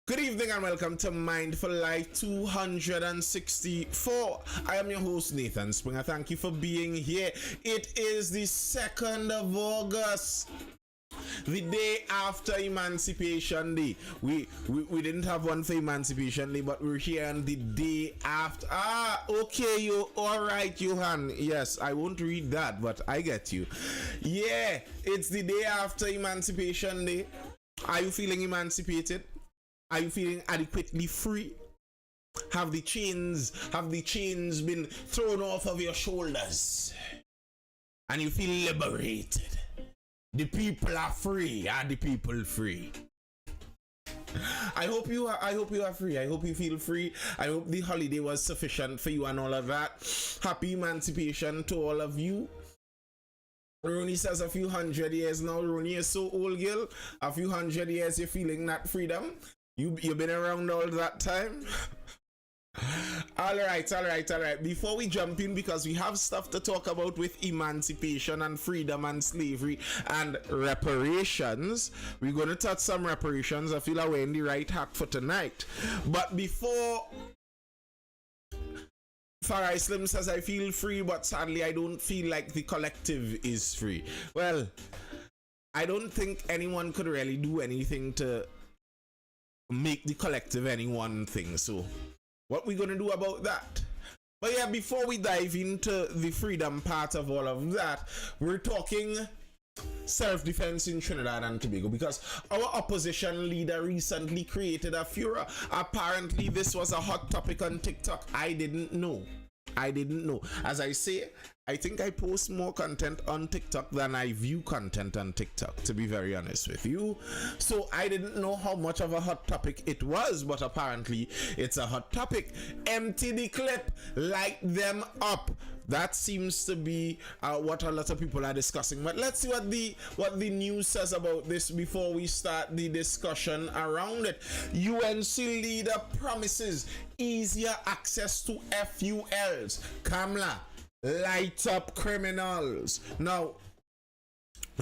Good evening and welcome to Mindful Life 264. I am your host Nathan Springer. Thank you for being here. It is the 2nd of August, the day after Emancipation Day. We didn't have one for Emancipation Day, but we're here on the day after. Okay, you all right, Johan? Yes, I won't read that, but I get you. Yeah, it's the day after Emancipation Day. Are you feeling emancipated? Are you feeling adequately free? Have the chains been thrown off of your shoulders? And you feel liberated? The people are free. Are the people free? I hope you are free. I hope you feel free. I hope the holiday was sufficient for you and all of that. Happy emancipation to all of you. Rooney says a few hundred years now. Rooney is so old, girl. A few hundred years you're feeling that freedom. You've been around all that time. all right. Before we jump in, because we have stuff to talk about with emancipation and freedom and slavery and reparations, we're going to touch some reparations. I feel like we're in the right hack for tonight. But before, Farai Slim says, I feel free, but sadly I don't feel like the collective is free. Well, I don't think anyone could really do anything to make the collective any one thing. So what we gonna do about that? But yeah, before we dive into the freedom part of all of that, we're talking self-defense in Trinidad and Tobago, because our opposition leader recently created a furor. Apparently this was a hot topic on TikTok. I didn't know. As I say, I think I post more content on TikTok than I view content on TikTok, to be very honest with you. So I didn't know how much of a hot topic it was, but apparently it's a hot topic. Empty the clip, light them up. That seems to be what a lot of people are discussing. But let's see what the news says about this before we start the discussion around it. UNC leader promises easier access to FULs. Kamla, light up criminals. Now,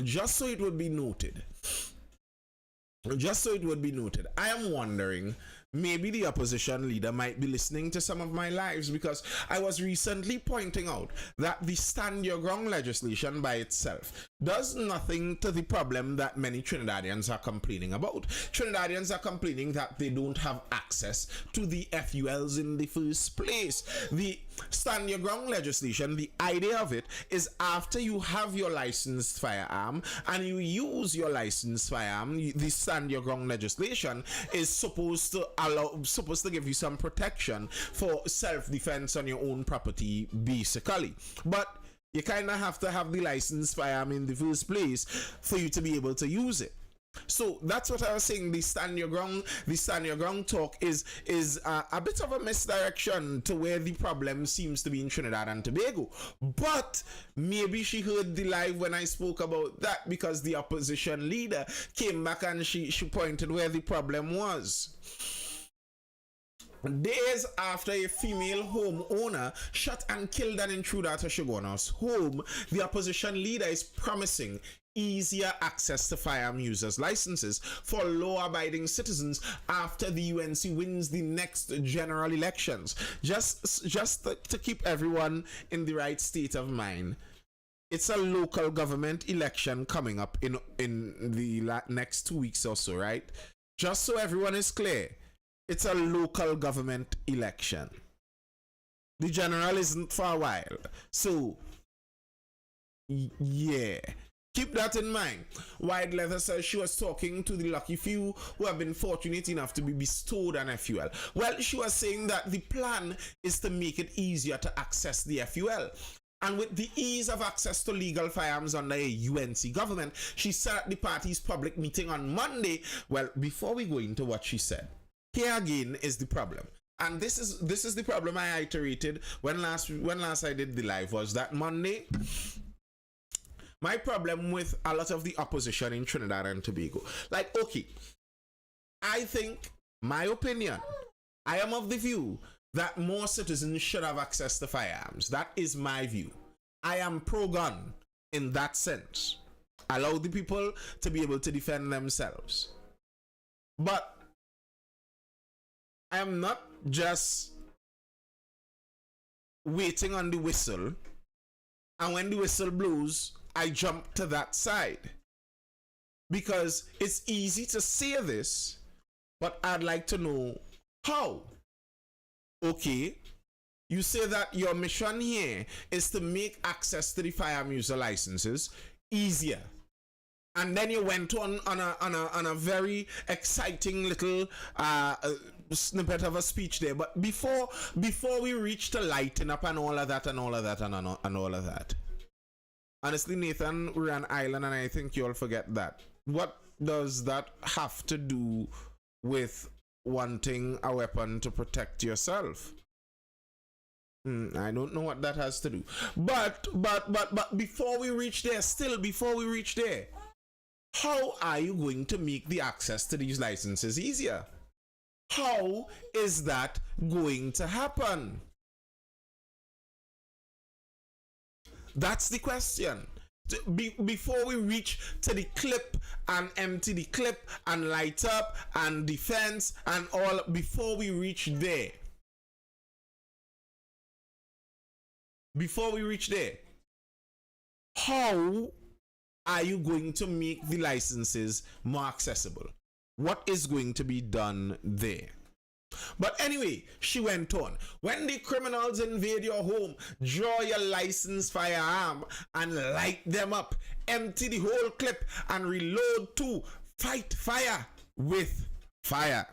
just so it would be noted, I am wondering, maybe the opposition leader might be listening to some of my lives, because I was recently pointing out that the Stand Your Ground legislation by itself does nothing to the problem that many Trinidadians are complaining about. Trinidadians are complaining that they don't have access to the FULs in the first place. The Stand Your Ground legislation, the idea of it is, after you have your licensed firearm and you use your licensed firearm, the Stand Your Ground legislation is supposed to give you some protection for self-defense on your own property, basically. But you kind of have to have the licensed firearm in the first place for you to be able to use it. So that's what I was saying. The Stand Your Ground talk is a bit of a misdirection to where the problem seems to be in Trinidad and Tobago. But maybe she heard the live when I spoke about that, because the opposition leader came back and she pointed where the problem was. Days after a female homeowner shot and killed an intruder at a Shoguna's home, the opposition leader is promising easier access to firearm users' licenses for law-abiding citizens after the UNC wins the next general elections. Just to keep everyone in the right state of mind, it's a local government election coming up in the next 2 weeks or so, right? Just so everyone is clear, it's a local government election. The general isn't for a while. So, yeah. Keep that in mind. White Leather says she was talking to the lucky few who have been fortunate enough to be bestowed an FUL. Well, she was saying that the plan is to make it easier to access the FUL. And with the ease of access to legal firearms under a UNC government, she said at the party's public meeting on Monday. Well, before we go into what she said, here again is the problem. And this is the problem I iterated when last I did the live, was that Monday. My problem with a lot of the opposition in Trinidad and Tobago, like, okay, I think, my opinion, I am of the view that more citizens should have access to firearms. That is my view. I am pro-gun in that sense. Allow the people to be able to defend themselves. But I am not just waiting on the whistle, and when the whistle blows, I jump to that side. Because it's easy to say this, but I'd like to know how. Okay, you say that your mission here is to make access to the firearm user licenses easier. And then you went on a very exciting little snippet of a speech there. But before we reach to lighten up and all of that and all of that and all of that, honestly, Nathan, we're an island, and I think you'll forget that. What does that have to do with wanting a weapon to protect yourself? I don't know what that has to do. But before we reach there, how are you going to make the access to these licenses easier? How is that going to happen? That's the question. Before we reach to the clip and empty the clip and light up and defense and all, before we reach there, how are you going to make the licenses more accessible? What is going to be done there? But anyway, she went on. When the criminals invade your home, draw your licensed firearm and light them up. Empty the whole clip and reload to fight fire with fire.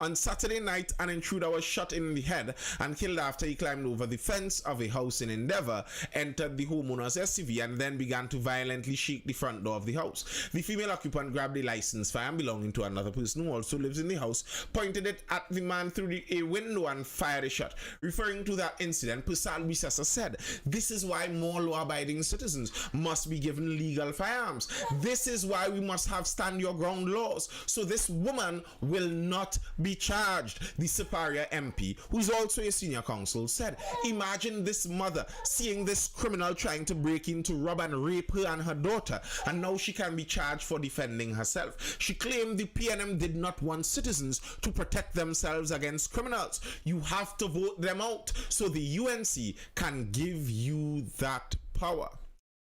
On Saturday night, an intruder was shot in the head and killed after he climbed over the fence of a house in Endeavour, entered the homeowner's SUV, and then began to violently shake the front door of the house. The female occupant grabbed a licensed firearm belonging to another person who also lives in the house, pointed it at the man through a window, and fired a shot. Referring to that incident, Pusal Bisasa said, "This is why more law-abiding citizens must be given legal firearms. This is why we must have stand-your-ground laws, so this woman will not be charged." The Superior MP, who's also a senior counsel, said, "Imagine this mother seeing this criminal trying to break in to rob and rape her and her daughter, and now she can be charged for defending herself." She claimed the PNM did not want citizens to protect themselves against criminals. You have to vote them out so the UNC can give you that power.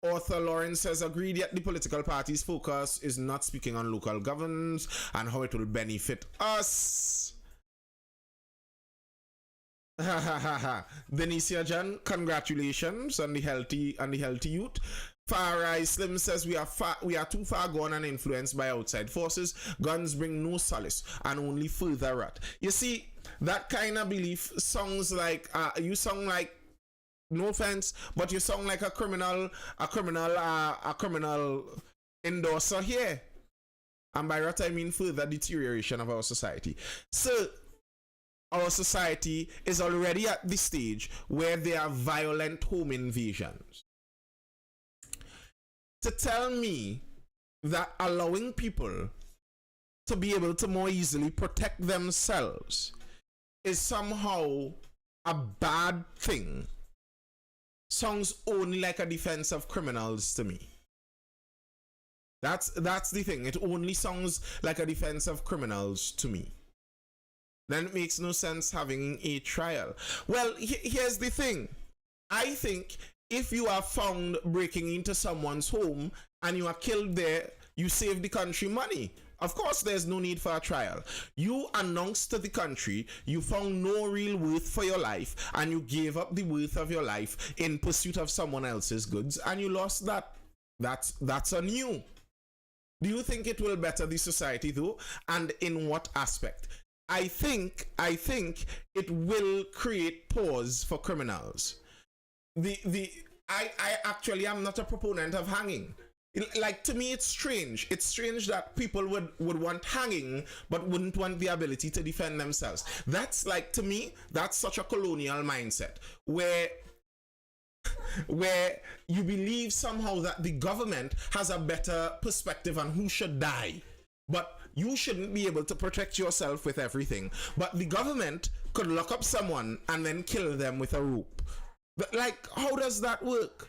Author Lawrence has agreed, yet the political party's focus is not speaking on local governance and how it will benefit us. Denicia Jan, congratulations on the healthy youth. Farai Slim says we are too far gone and influenced by outside forces. Guns bring no solace and only further rot. You see, that kind of belief sounds like you sound like, no offense, but you sound like a criminal endorser here. And by that I mean further deterioration of our society. So our society is already at the stage where there are violent home invasions. To tell me that allowing people to be able to more easily protect themselves is somehow a bad thing sounds only like a defense of criminals to me. That's the thing. It only sounds like a defense of criminals to me. Then it makes no sense having a trial. Well, here's the thing. I think if you are found breaking into someone's home and you are killed there, you save the country money. Of course, there's no need for a trial. You announced to the country you found no real worth for your life and you gave up the worth of your life in pursuit of someone else's goods, and you lost that. That's on you. Do you think it will better the society though? And in what aspect? I think it will create pause for criminals. I actually am not a proponent of hanging. Like, to me, it's strange. It's strange that people would want hanging but wouldn't want the ability to defend themselves. That's like, to me, that's such a colonial mindset where you believe somehow that the government has a better perspective on who should die, but you shouldn't be able to protect yourself with everything. But the government could lock up someone and then kill them with a rope. But, like, how does that work?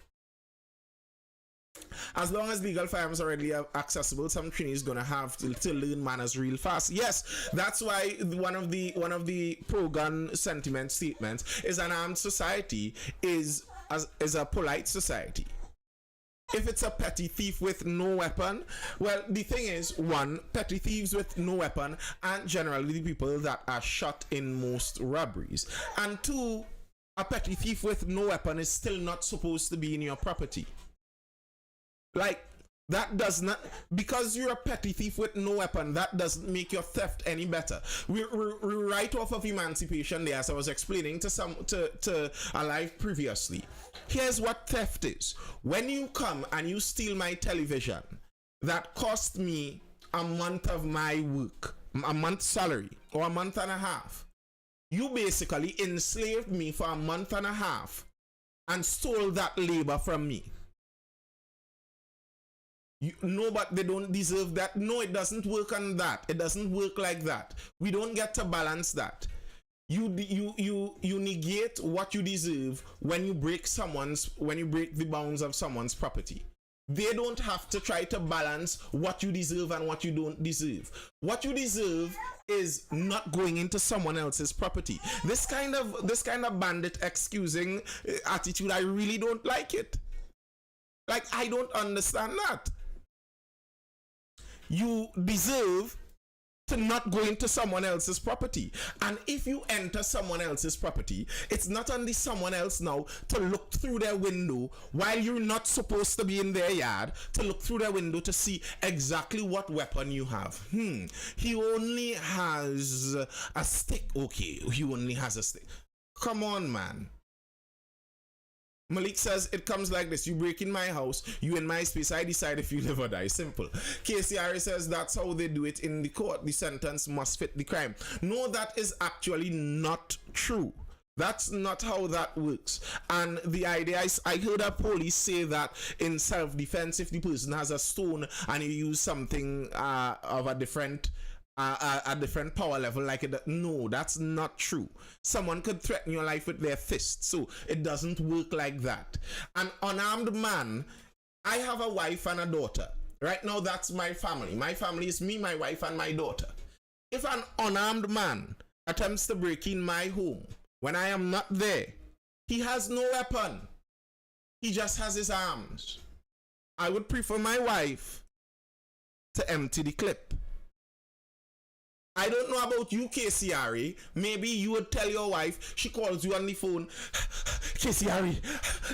As long as legal firearms are readily accessible, some trainees is gonna have to learn manners real fast. Yes, that's why one of the pro-gun sentiment statements is an armed society is a polite society. If it's a petty thief with no weapon, well, the thing is, one, petty thieves with no weapon aren't generally the people that are shot in most robberies, and two, a petty thief with no weapon is still not supposed to be in your property. Like, that does not, because you're a petty thief with no weapon, that doesn't make your theft any better. We're right off of Emancipation Day, as I was explaining to a live previously. Here's what theft is. When you come and you steal my television that cost me a month of my work, a month's salary, or a month and a half, you basically enslaved me for a month and a half and stole that labor from me. No, but they don't deserve that. No, it doesn't work on that. It doesn't work like that. We don't get to balance that. You negate what you deserve when you break the bounds of someone's property. They don't have to try to balance what you deserve and what you don't deserve. What you deserve is not going into someone else's property. This kind of bandit excusing attitude, I really don't like it. Like, I don't understand that. You deserve to not go into someone else's property. And if you enter someone else's property, it's not only someone else now to look through their window while you're not supposed to be in their yard, to look through their window to see exactly what weapon you have. He only has a stick. Okay, he only has a stick. Come on, man. Malik says it comes like this: you break in my house, you in my space, I decide if you live or die. Simple. KCR says that's how they do it in the court. The sentence must fit the crime. No, that is actually not true. That's not how that works. And the idea is, I heard a police say that in self-defense, if the person has a stone and you use something of a different power level, like it, no, that's not true. Someone could threaten your life with their fist, so it doesn't work like that. An unarmed man, I have a wife and a daughter. Right now, that's my family. My family is me, my wife, and my daughter. If an unarmed man attempts to break in my home when I am not there, he has no weapon. He just has his arms. I would prefer my wife to empty the clip. I don't know about you, KCRA. Maybe you would tell your wife, she calls you on the phone, KCRA,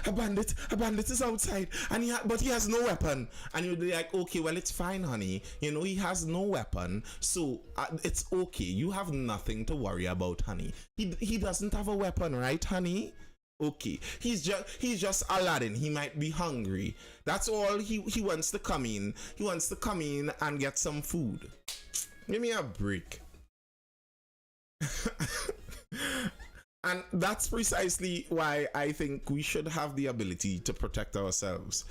a bandit is outside, and but he has no weapon. And you'd be like, okay, well, it's fine, honey. You know, he has no weapon, so it's okay. You have nothing to worry about, honey. He doesn't have a weapon, right, honey? Okay, he's just Aladdin. He might be hungry. That's all. He wants to come in. He wants to come in and get some food. Give me a break. And that's precisely why I think we should have the ability to protect ourselves.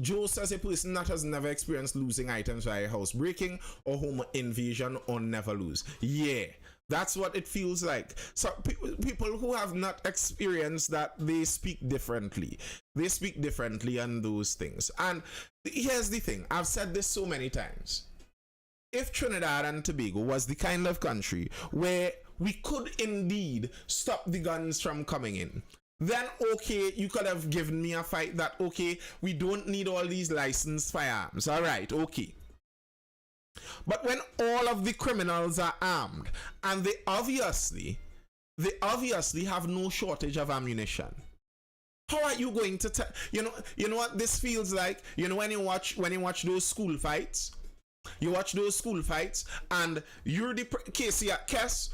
Joe says a person that has never experienced losing items via housebreaking or home invasion or never lose. Yeah, that's what it feels like. So people who have not experienced that, they speak differently. They speak differently on those things. And here's the thing. I've said this so many times. If Trinidad and Tobago was the kind of country where we could indeed stop the guns from coming in, then okay, you could have given me a fight that, okay, we don't need all these licensed firearms. All right, okay. But when all of the criminals are armed and they obviously have no shortage of ammunition, how are you going to tell? You know what this feels like? You know, when you watch those school fights. You watch those school fights and you're the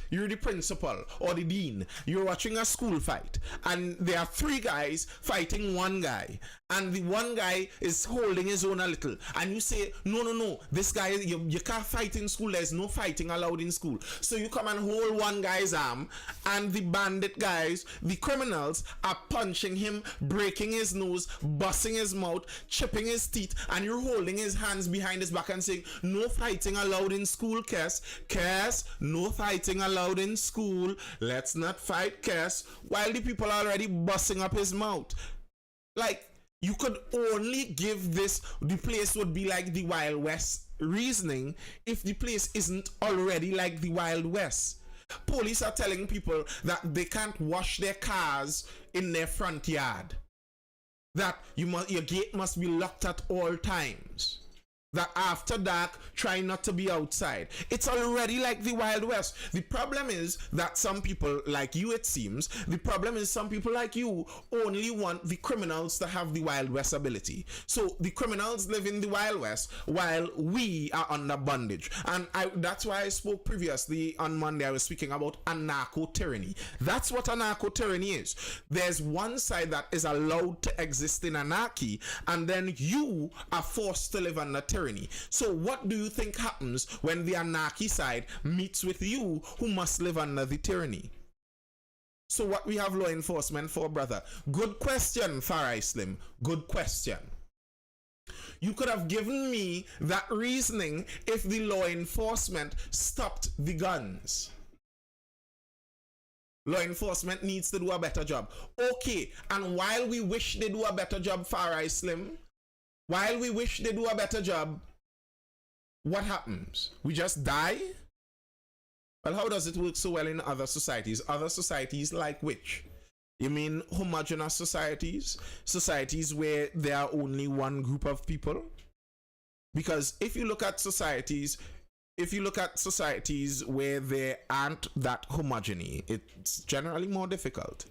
you're the principal or the dean. You're watching a school fight and there are three guys fighting one guy, and the one guy is holding his own a little, and you say, no, this guy, you can't fight in school. There's no fighting allowed in school. So you come and hold one guy's arm, and the bandit guys, the criminals, are punching him, breaking his nose, busting his mouth, chipping his teeth, and you're holding his hands behind his back and saying, no fighting allowed in school, Cass, no fighting allowed in school. Let's not fight, Cass. While the people are already busting up his mouth. Like, You could only give this, the place would be like the Wild West reasoning if the place isn't already like the Wild West. Police are telling people that they can't wash their cars in their front yard. That your gate must be locked at all times. That after dark, try not to be outside. It's already like the Wild West. The problem is that some people like you, it seems, the problem is some people like you only want the criminals to have the Wild West ability. So the criminals live in the Wild West while we are under bondage. And that's why I spoke previously on Monday. I was speaking about anarcho-tyranny. That's what anarcho-tyranny is. There's one side that is allowed to exist in anarchy, and then you are forced to live under tyranny. So what do you think happens when the anarchy side meets with you who must live under the tyranny? So what we have law enforcement for, brother? Good question, Farai Slim. Good question. You could have given me that reasoning if the law enforcement stopped the guns. Law enforcement needs to do a better job. Okay, and while we wish they do a better job, Farai Slim, while we wish they do a better job, what happens? We just die? Well, how does it work so well in other societies? Other societies like which? You mean homogeneous societies? Societies where there are only one group of people? Because if you look at societies where there aren't that homogeny, it's generally more difficult.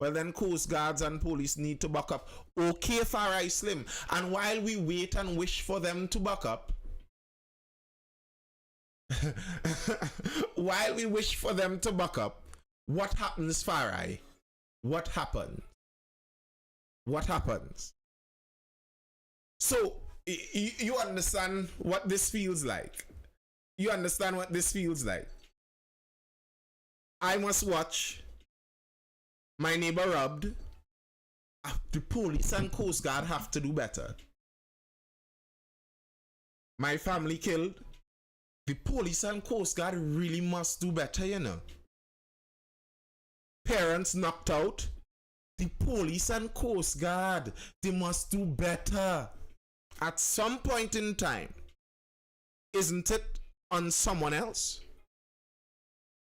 Well, then Coast Guards and police need to back up. Okay, Farai Slim. And while we wait and wish for them to back up, while we wish for them to back up, what happens, Farai? What happens? What happens? So, you understand what this feels like. You understand what this feels like. I must watch my neighbor robbed. The police and Coast Guard have to do better. My family killed. The police and Coast Guard really must do better, you know. Parents knocked out. The police and Coast Guard, they must do better. At some point in time, isn't it on someone else?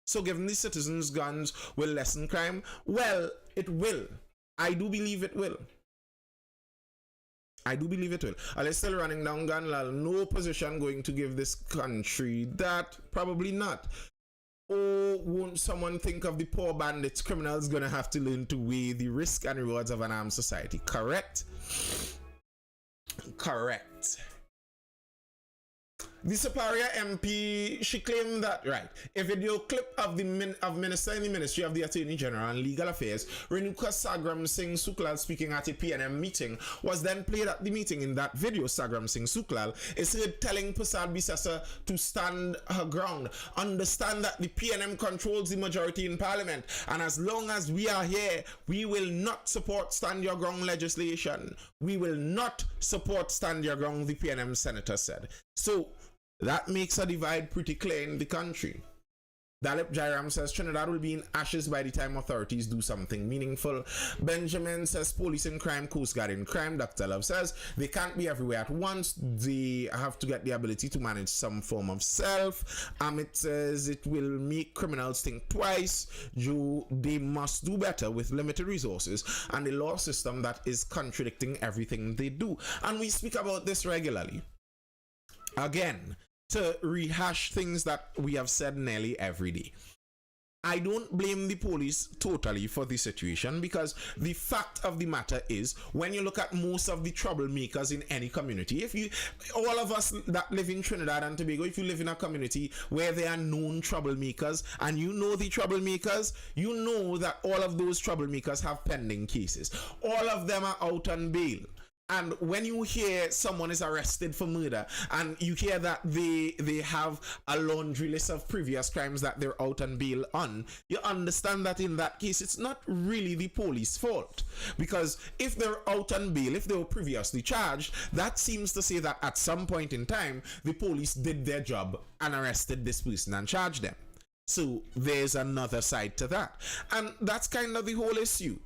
So giving the citizens guns will lessen crime? Well, it will. I do believe it will. I do believe it will. Are they still running down gun law? No position going to give this country that? Probably not. Or won't someone think of the poor bandits, criminals gonna have to learn to weigh the risk and rewards of an armed society? Correct? Correct. The Superior MP, she claimed that, right, a video clip of the Minister in the Ministry of the Attorney General and Legal Affairs, Renuka Sagram Singh Suklal, speaking at a PNM meeting, was then played at the meeting. In that video, Sagram Singh Suklal is heard telling Prasad Bisesa to stand her ground, understand that the PNM controls the majority in Parliament, and as long as we are here, we will not support stand your ground legislation. We will not support stand your ground, the PNM senator said. So, that makes a divide pretty clear in the country. Dalip Jairam says Trinidad will be in ashes by the time authorities do something meaningful. Benjamin says police in crime, Coast Guard in crime. Dr. Love says they can't be everywhere at once. They have to get the ability to manage some form of self. Amit says it will make criminals think twice. They must do better with limited resources and a law system that is contradicting everything they do. And we speak about this regularly. Again, to rehash things that we have said nearly every day. I don't blame the police totally for the situation, because the fact of the matter is, when you look at most of the troublemakers in any community, all of us that live in Trinidad and Tobago, if you live in a community where there are known troublemakers and you know the troublemakers, you know that all of those troublemakers have pending cases. All of them are out on bail. And when you hear someone is arrested for murder and you hear that they have a laundry list of previous crimes that they're out on bail on, you understand that in that case, it's not really the police's fault. Because if they're out on bail, if they were previously charged, that seems to say that at some point in time, the police did their job and arrested this person and charged them. So there's another side to that. And that's kind of the whole issue.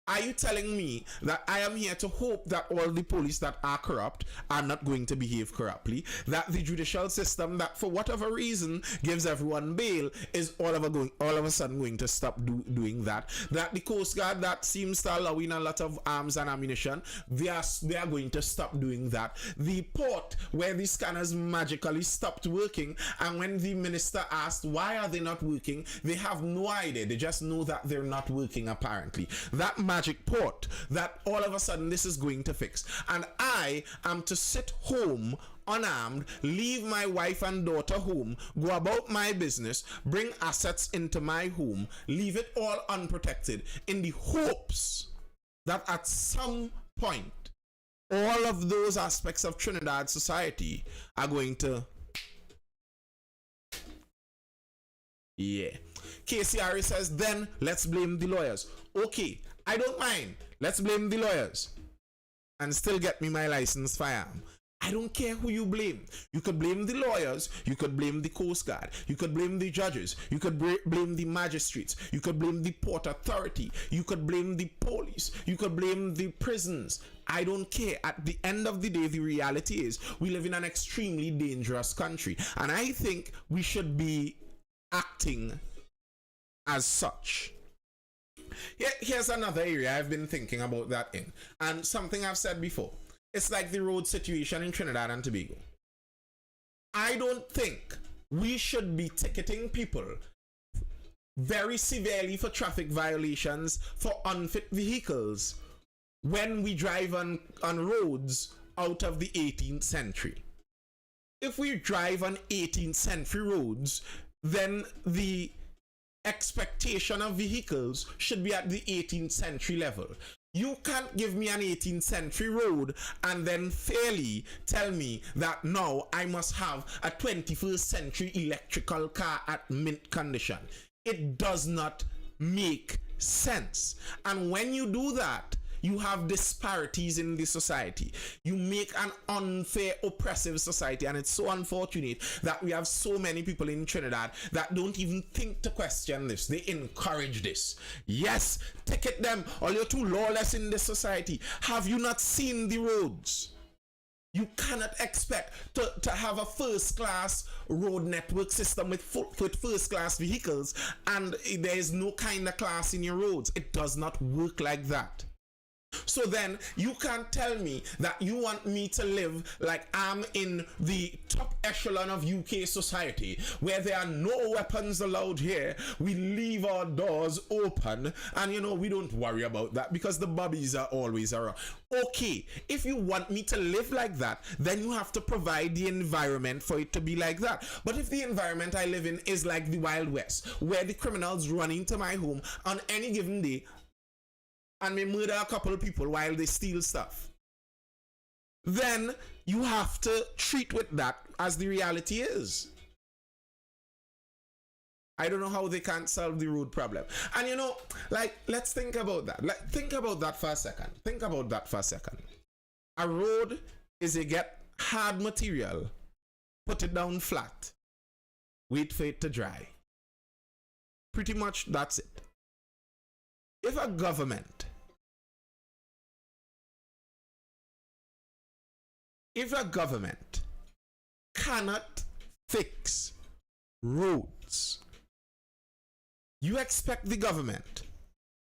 Are you telling me that I am here to hope that all the police that are corrupt are not going to behave corruptly? That the judicial system that for whatever reason gives everyone bail is all of a sudden going to stop doing that? That the Coast Guard that seems to allow in a lot of arms and ammunition, they are going to stop doing that. The port where the scanners magically stopped working, and when the minister asked why are they not working, they have no idea. They just know that they're not working apparently. That magic port that all of a sudden this is going to fix, and I am to sit home unarmed, leave my wife and daughter home, go about my business, bring assets into my home, leave it all unprotected in the hopes that at some point all of those aspects of Trinidad society are going to, yeah. KCRA says, then let's blame the lawyers. Okay, I don't mind. Let's blame the lawyers and still get me my licensed firearm. I don't care who you blame. You could blame the lawyers, you could blame the Coast Guard, you could blame the judges, you could blame the magistrates, you could blame the Port Authority, you could blame the police, you could blame the prisons. I don't care. At the end of the day, the reality is we live in an extremely dangerous country, and I think we should be acting as such. Here's another area I've been thinking about that in, and something I've said before. It's like the road situation in Trinidad and Tobago. I don't think we should be ticketing people very severely for traffic violations for unfit vehicles when we drive on roads out of the 18th century. If we drive on 18th century roads, then the expectation of vehicles should be at the 18th century level. You can't give me an 18th century road and then fairly tell me that now I must have a 21st century electrical car at mint condition. It does not make sense. And when you do that, you have disparities in the society. You make an unfair, oppressive society, and it's so unfortunate that we have so many people in Trinidad that don't even think to question this. They encourage this. Yes, ticket them, or you're too lawless in this society. Have you not seen the roads? You cannot expect to have a first-class road network system with first-class vehicles, and there is no kind of class in your roads. It does not work like that. So then you can't tell me that you want me to live like I'm in the top echelon of UK society where there are no weapons allowed here. We leave our doors open and we don't worry about that because the bobbies are always around. Okay, if you want me to live like that, then you have to provide the environment for it to be like that. But if the environment I live in is like the Wild West, where the criminals run into my home on any given day and may murder a couple of people while they steal stuff, then you have to treat with that as the reality is. I don't know how they can't solve the road problem. And let's think about that. Think about that for a second. Think about that for a second. A road is a get hard material, put it down flat, wait for it to dry. Pretty much that's it. If a government cannot fix roads, you expect the government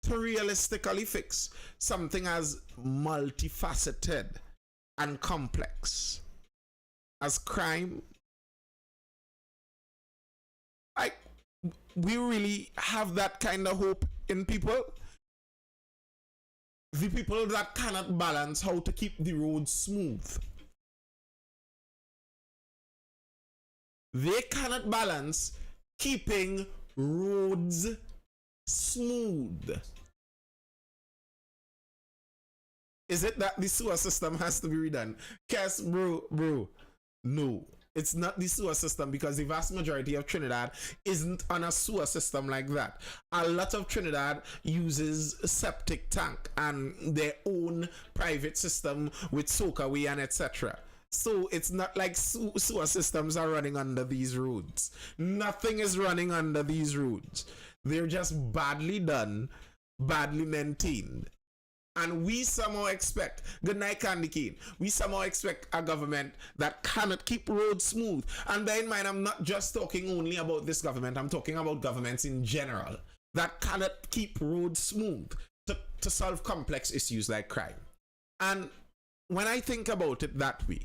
to realistically fix something as multifaceted and complex as crime? We really have that kind of hope in people? The people that cannot balance how to keep the roads smooth. They cannot balance keeping roads smooth. Is it that the sewer system has to be redone? Yes, bro, no. It's not the sewer system because the vast majority of Trinidad isn't on a sewer system like that. A lot of Trinidad uses a septic tank and their own private system with soakaway and etc. So it's not like sewer systems are running under these roads. Nothing is running under these roads. They're just badly done, badly maintained. And we somehow expect, good night, Candy Cane, we somehow expect a government that cannot keep roads smooth. And bear in mind, I'm not just talking only about this government, I'm talking about governments in general that cannot keep roads smooth to solve complex issues like crime. And when I think about it that way,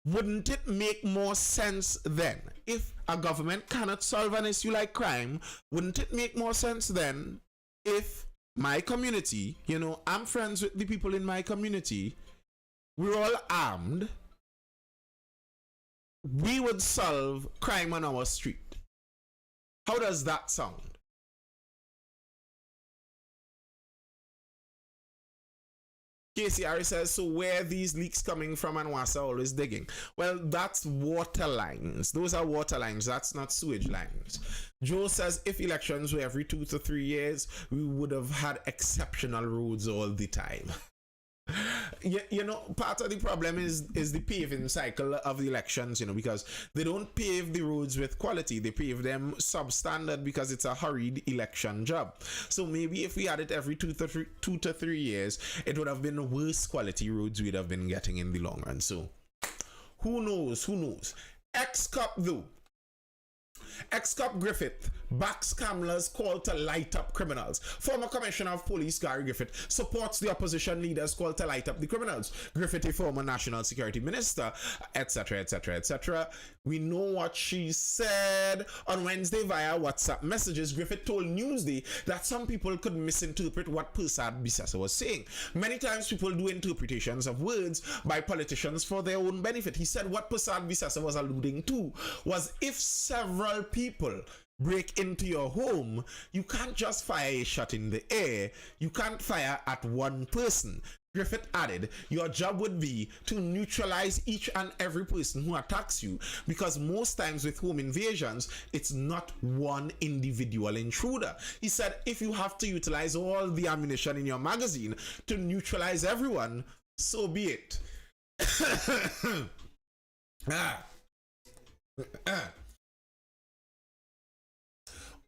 wouldn't it make more sense then, if a government cannot solve an issue like crime, wouldn't it make more sense then if my community, you know, I'm friends with the people in my community, we're all armed, we would solve crime on our street? How does that sound? Casey Harris says, so where are these leaks coming from and Wassa always digging? Well, that's water lines. Those are water lines. That's not sewage lines. Joe says, if elections were every 2 to 3 years, we would have had exceptional roads all the time. You know, part of the problem is the paving cycle of the elections, you know, because they don't pave the roads with quality. They pave them substandard because it's a hurried election job. So maybe if we had it every 2 to 3 years, it would have been worse quality roads we'd have been getting in the long run. So who knows? Who knows? Ex-cop though. Ex-cop Griffith backs Kamla's call to light up criminals. Former Commissioner of Police Gary Griffith supports the opposition leader's call to light up the criminals. Griffith, a former National Security Minister, etc., etc., etc. We know what she said. On Wednesday via WhatsApp messages, Griffith told Newsday that some people could misinterpret what Persad Bissessa was saying. Many times people do interpretations of words by politicians for their own benefit. He said what Persad Bissessa was alluding to was, if several people break into your home, you can't just fire a shot in the air. You can't fire at one person. Griffith added, your job would be to neutralize each and every person who attacks you, because most times with home invasions, it's not one individual intruder. He said, if you have to utilize all the ammunition in your magazine to neutralize everyone, so be it.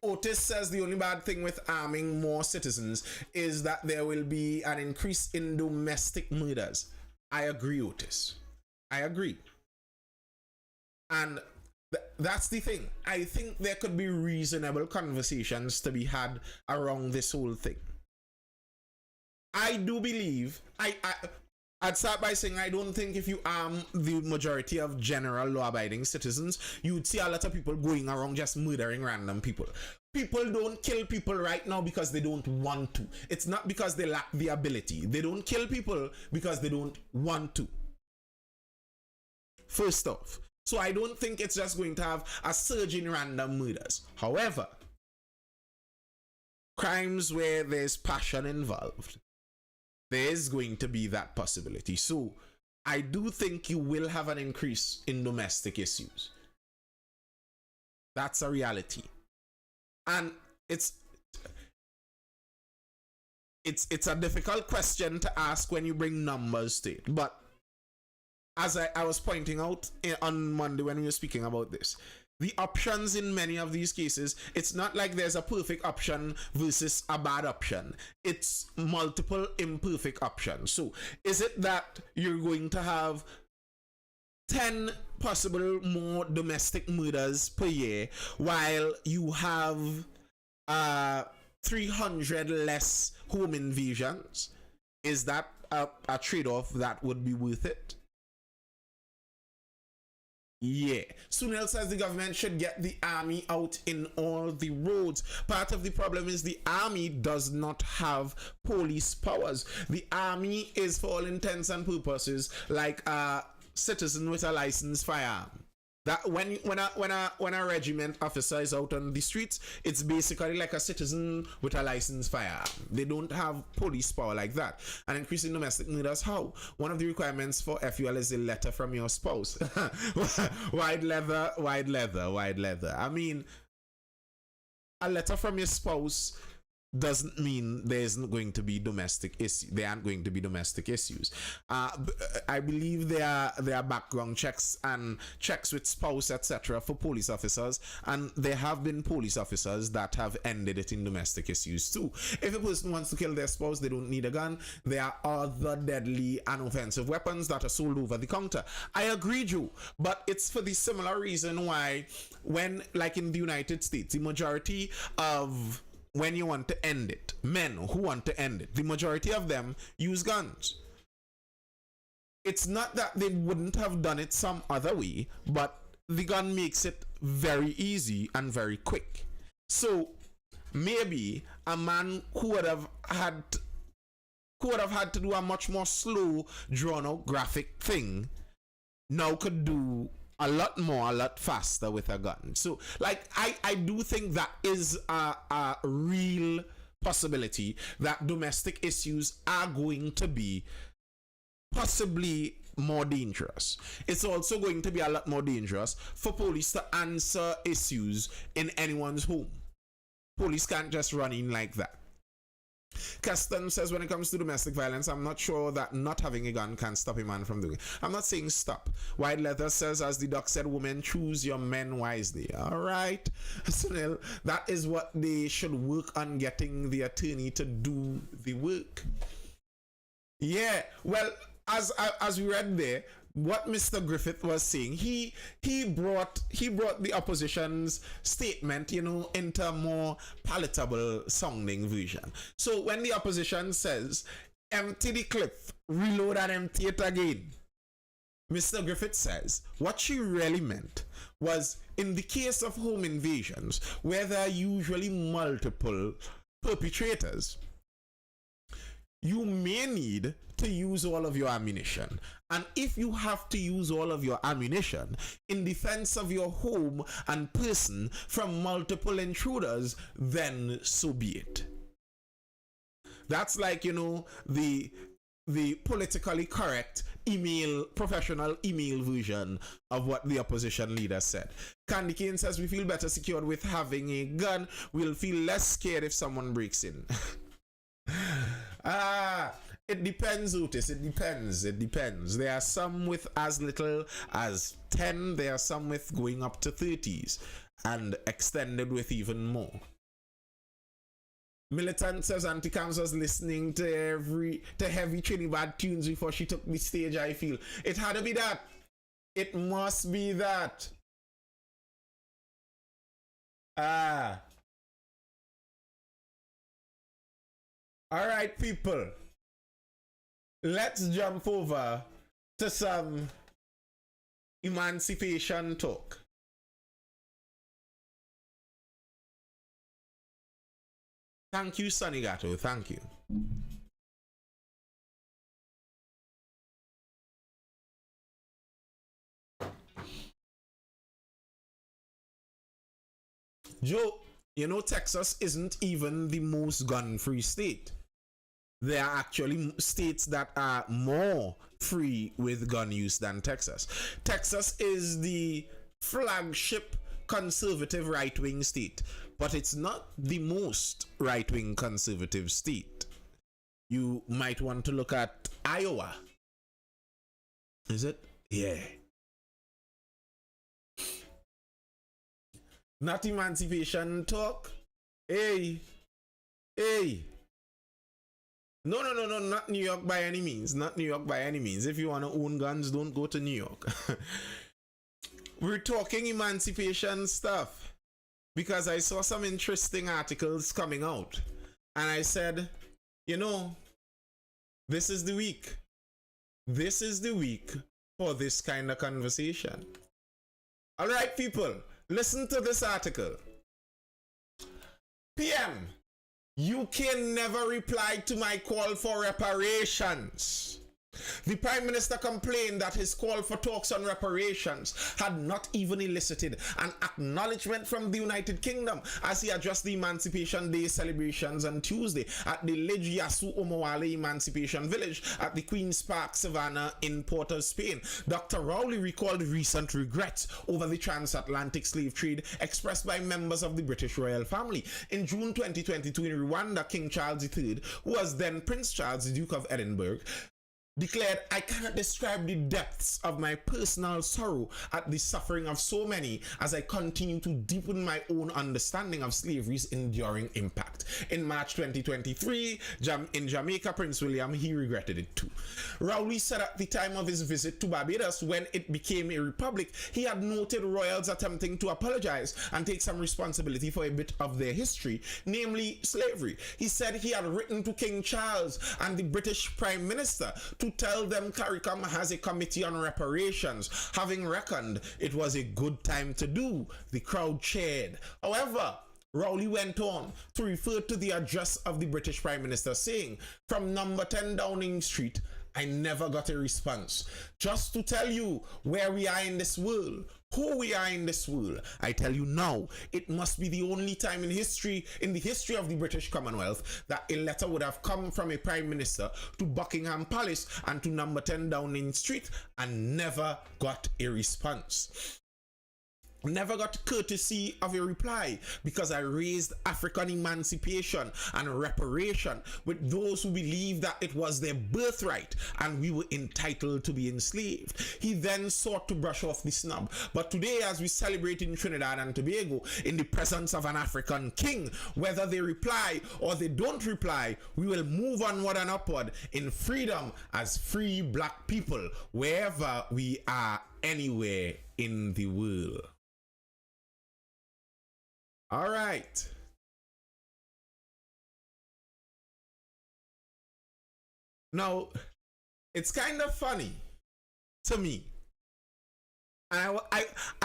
Otis says the only bad thing with arming more citizens is that there will be an increase in domestic murders. I agree, Otis. I agree. And that's the thing. I think there could be reasonable conversations to be had around this whole thing. I do believe, I'd start by saying I don't think if you arm the majority of general law-abiding citizens, you'd see a lot of people going around just murdering random people. People don't kill people right now because they don't want to. It's not because they lack the ability. They don't kill people because they don't want to. First off. So I don't think it's just going to have a surge in random murders. However, crimes where there's passion involved, there's going to be that possibility. So I do think you will have an increase in domestic issues. That's a reality. And it's a difficult question to ask when you bring numbers to it. But as I was pointing out on Monday when we were speaking about this, the options in many of these cases, it's not like there's a perfect option versus a bad option. It's multiple imperfect options. So is it that you're going to have 10 possible more domestic murders per year while you have 300 less home invasions? Is that a trade-off that would be worth it? Yeah. Sunil says the government should get the army out in all the roads. Part of the problem is the army does not have police powers. The army is, for all intents and purposes, like a citizen with a licensed firearm. That when a regiment officer is out on the streets, it's basically like a citizen with a licensed firearm. They don't have police power like that. And increasing domestic murders, how? One of the requirements for FUL is a letter from your spouse. Wide leather. I mean, a letter from your spouse doesn't mean there isn't going to be domestic issues. There aren't going to be domestic issues. I believe there are background checks and checks with spouse, etc., for police officers, and there have been police officers that have ended it in domestic issues too. If a person wants to kill their spouse, they don't need a gun. There are other deadly and offensive weapons that are sold over the counter. I agree, Joe, but it's for the similar reason why, when, like in the United States, the majority of, when you want to end it, men who want to end it, the majority of them use guns. It's not that they wouldn't have done it some other way, but the gun makes it very easy and very quick. So maybe a man who would have had to do a much more slow, drawn out graphic thing now could do a lot more, a lot faster with a gun. So, like, I do think that is a real possibility that domestic issues are going to be possibly more dangerous. It's also going to be a lot more dangerous for police to answer issues in anyone's home. Police can't just run in like that. Keston says, when it comes to domestic violence, I'm not sure that not having a gun can stop a man from doing it. I'm not saying stop. White Leather says, as the doc said, women, choose your men wisely. All right, Sunil, that is what they should work on, getting the attorney to do the work. Yeah, well, as we read there, what Mr. Griffith was saying, he brought the opposition's statement, into a more palatable sounding version. So when the opposition says, empty the clip, reload and empty it again, Mr. Griffith says what she really meant was, in the case of home invasions, where there are usually multiple perpetrators, you may need to use all of your ammunition. And if you have to use all of your ammunition in defense of your home and person from multiple intruders, then so be it. That's like, the politically correct professional email version of what the opposition leader said. Candy Cane says, we feel better secured with having a gun. We'll feel less scared if someone breaks in. It depends, Otis. It depends. There are some with as little as 10. There are some with going up to 30s and extended with even more. Militant says, Auntie Cams was listening to heavy Trinidad tunes before she took the stage, I feel. It had to be that. It must be that. All right, people. Let's jump over to some emancipation talk. Thank you, Sonny Gato. Thank you. Joe, Texas isn't even the most gun-free state. There are actually states that are more free with gun use than Texas. Texas is the flagship conservative right-wing state, but it's not the most right-wing conservative state. You might want to look at Iowa. Is it? Yeah. Not emancipation talk. Hey. No, not New York by any means. Not New York by any means. If you want to own guns, don't go to New York. We're talking emancipation stuff because I saw some interesting articles coming out. And I said, this is the week. This is the week for this kind of conversation. All right, people, listen to this article. PM. UK never replied to my call for reparations. The Prime Minister complained that his call for talks on reparations had not even elicited an acknowledgement from the United Kingdom as he addressed the Emancipation Day celebrations on Tuesday at the Lij Yasu Omowale Emancipation Village at the Queen's Park, Savannah in Port of Spain. Dr. Rowley recalled recent regrets over the transatlantic slave trade expressed by members of the British royal family. In June 2022 in Rwanda, King Charles III, who was then Prince Charles, the Duke of Edinburgh, declared, "I cannot describe the depths of my personal sorrow at the suffering of so many as I continue to deepen my own understanding of slavery's enduring impact." In March 2023, in Jamaica, Prince William, he regretted it too. Rowley said at the time of his visit to Barbados, when it became a republic, he had noted royals attempting to apologize and take some responsibility for a bit of their history, namely slavery. He said he had written to King Charles and the British Prime Minister to tell them CARICOM has a committee on reparations, having reckoned it was a good time to do. The crowd cheered. However, Rowley went on to refer to the address of the British Prime Minister, saying, "From number 10 Downing Street, I never got a response. Just to tell you where we are in this world, who we are in this world, I tell you now, it must be the only time in the history of the British Commonwealth, that a letter would have come from a Prime Minister to Buckingham Palace and to number 10 Downing Street and never got a response. Never got courtesy of a reply, because I raised African emancipation and reparation with those who believed that it was their birthright and we were entitled to be enslaved." He then sought to brush off the snub. But today, as we celebrate in Trinidad and Tobago in the presence of an African king, whether they reply or they don't reply, we will move onward and upward in freedom as free black people, wherever we are, anywhere in the world. All right. Now, it's kind of funny to me. I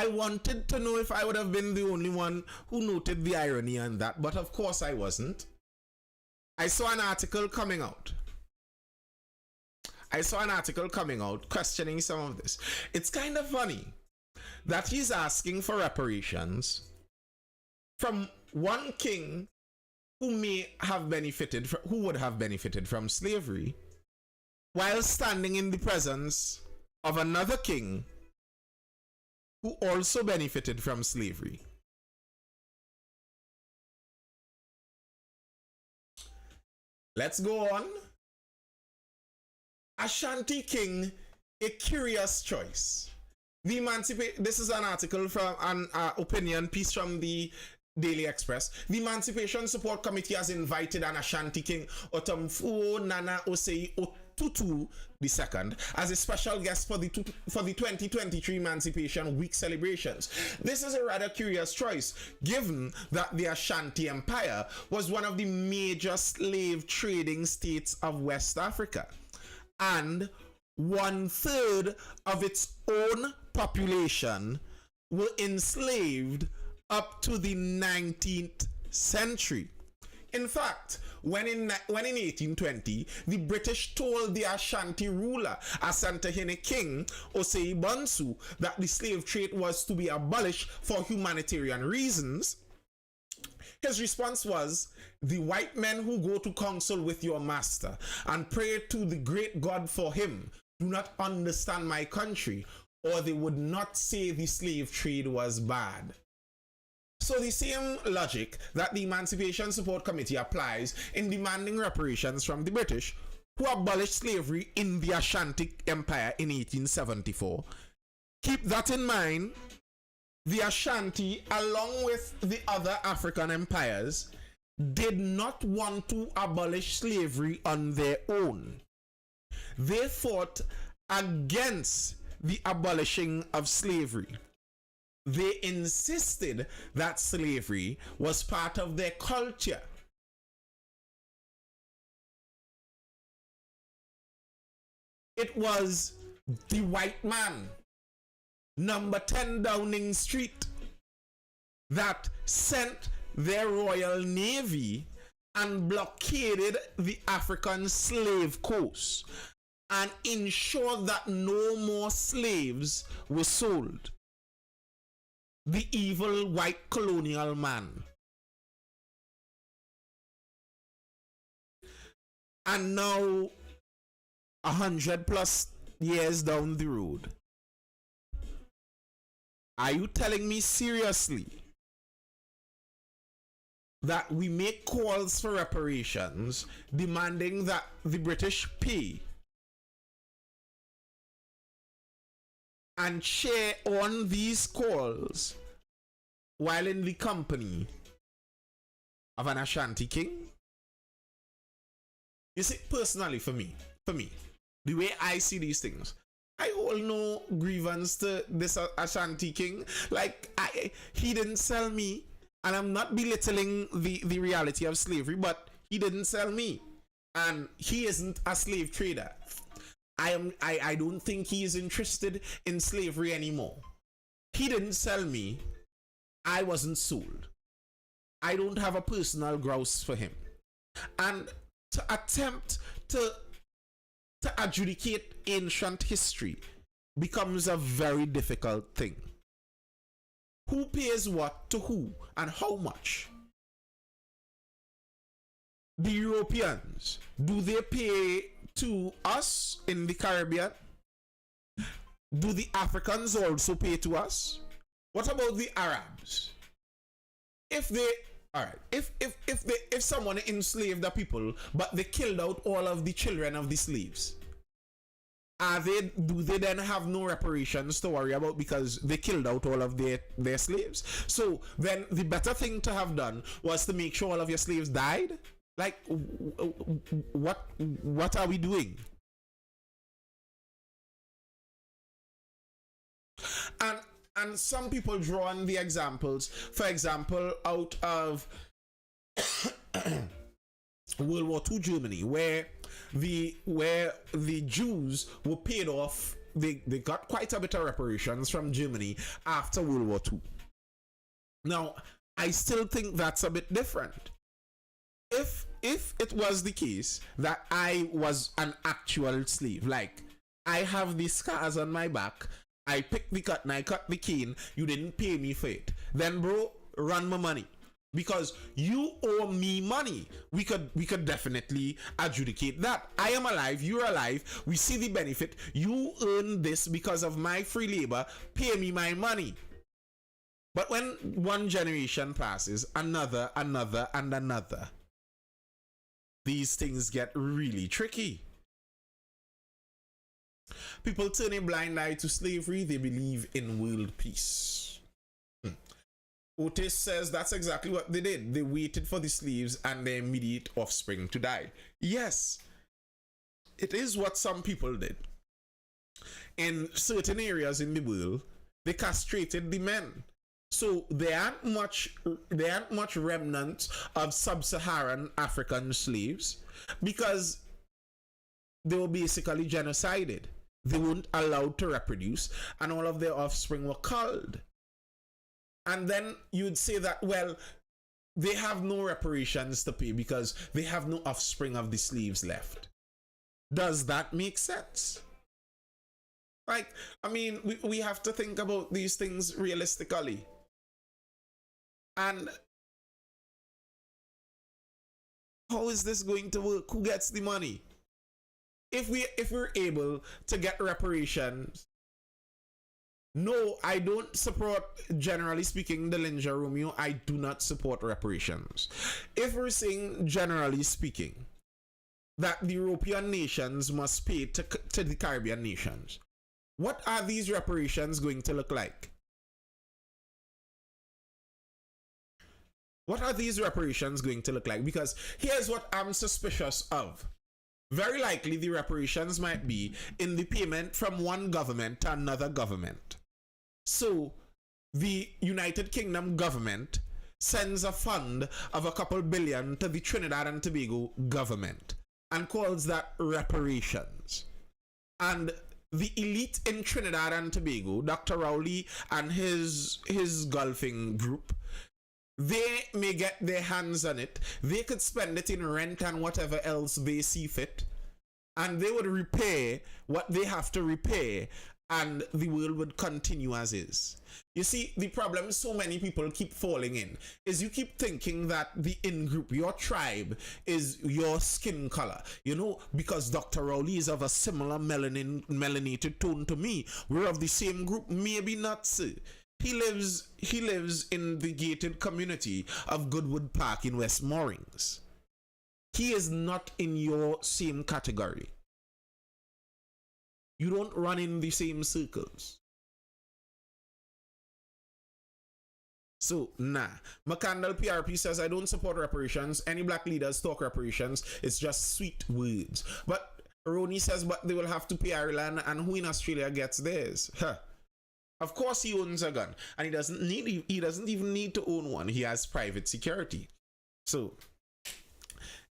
wanted to know if I would have been the only one who noted the irony on that, but of course I wasn't. I saw an article coming out. Questioning some of this. It's kind of funny that he's asking for reparations from one king who may have benefited, who would have benefited from slavery, while standing in the presence of another king who also benefited from slavery. Let's go on. Ashanti King, a curious choice. This is an article from an opinion piece from the Daily Express. The Emancipation Support Committee has invited an Ashanti King, Otumfuo Nana Osei Otutu II, as a special guest for the 2023 Emancipation Week celebrations. This is a rather curious choice, given that the Ashanti Empire was one of the major slave trading states of West Africa, and 1/3 of its own population were enslaved up to the 19th century. In fact, when in 1820, the British told the Ashanti ruler, Asantehene King Osei Bonsu, that the slave trade was to be abolished for humanitarian reasons, his response was, "The white men who go to counsel with your master and pray to the great God for him do not understand my country, or they would not say the slave trade was bad." So the same logic that the Emancipation Support Committee applies in demanding reparations from the British, who abolished slavery in the Ashanti Empire in 1874. Keep that in mind. The Ashanti, along with the other African empires, did not want to abolish slavery on their own. They fought against the abolishing of slavery. They insisted that slavery was part of their culture. It was the white man, number 10 Downing Street, that sent their Royal Navy and blockaded the African slave coast and ensure that no more slaves were sold. The evil white colonial man. And now, 100+ years down the road, are you telling me seriously that we make calls for reparations, demanding that the British pay and share on these calls while in the company of an Ashanti king? You see, personally, for me, the way I see these things, I hold no grievance to this Ashanti king. Like, he didn't sell me, and I'm not belittling the reality of slavery, but he didn't sell me, and he isn't a slave trader. I don't think he is interested in slavery anymore. He didn't sell me. I wasn't sold. I don't have a personal grouse for him. And to attempt to adjudicate ancient history becomes a very difficult thing. Who pays what to who and how much? The Europeans, do they pay to us in the Caribbean? Do the Africans also pay to us? What about the Arabs? If they, all right, if someone enslaved the people, but they killed out all of the children of the slaves, do they then have no reparations to worry about because they killed out all of their slaves? So then the better thing to have done was to make sure all of your slaves died? Like, what are we doing? And some people draw on the examples, for example, out of World War II Germany, where the Jews were paid off. They got quite a bit of reparations from Germany after World War II. Now, I still think that's a bit different. If it was the case that I was an actual slave, like I have these scars on my back, I picked the cut and I cut the cane, you didn't pay me for it, then bro, run my money. Because you owe me money. We could definitely adjudicate that. I am alive, you're alive, we see the benefit, you earn this because of my free labor, pay me my money. But when one generation passes, another, and another, these things get really tricky. People turn a blind eye to slavery, they believe in world peace. Otis says that's exactly what they did. They waited for the slaves and their immediate offspring to die. Yes, it is what some people did. In certain areas in the world, they castrated the men. So there aren't much remnants of sub-Saharan African slaves because they were basically genocided. They weren't allowed to reproduce, and all of their offspring were culled. And then you'd say that, well, they have no reparations to pay because they have no offspring of the slaves left. Does that make sense? Like, I mean, we have to think about these things realistically. And how is this going to work? Who gets the money? If we're able to get reparations, no, I don't support, generally speaking, the Linja Romeo. I do not support reparations. If we're saying, generally speaking, that the European nations must pay to the Caribbean nations, what are these reparations going to look like? What are these reparations going to look like? Because here's what I'm suspicious of. Very likely the reparations might be in the payment from one government to another government. So the United Kingdom government sends a fund of a couple billion to the Trinidad and Tobago government and calls that reparations. And the elite in Trinidad and Tobago, Dr. Rowley and his golfing group, they may get their hands on it. They could spend it in rent and whatever else they see fit. and they would repair what they have to repair, and the world would continue as is. You see, the problem so many people keep falling in is you keep thinking that the in-group, your tribe, is your skin color. You know, because Dr. Rowley is of a similar melanated tone to me. We're of the same group. Maybe not, sir. He lives in the gated community of Goodwood Park in West Moorings. He is not in your same category. You don't run in the same circles. So, nah. McCandle PRP says, I don't support reparations. Any black leaders talk reparations. It's just sweet words. But Roni says, but they will have to pay Ireland, and who in Australia gets theirs? Huh. Of course he owns a gun. And he doesn't even need to own one. He has private security. So,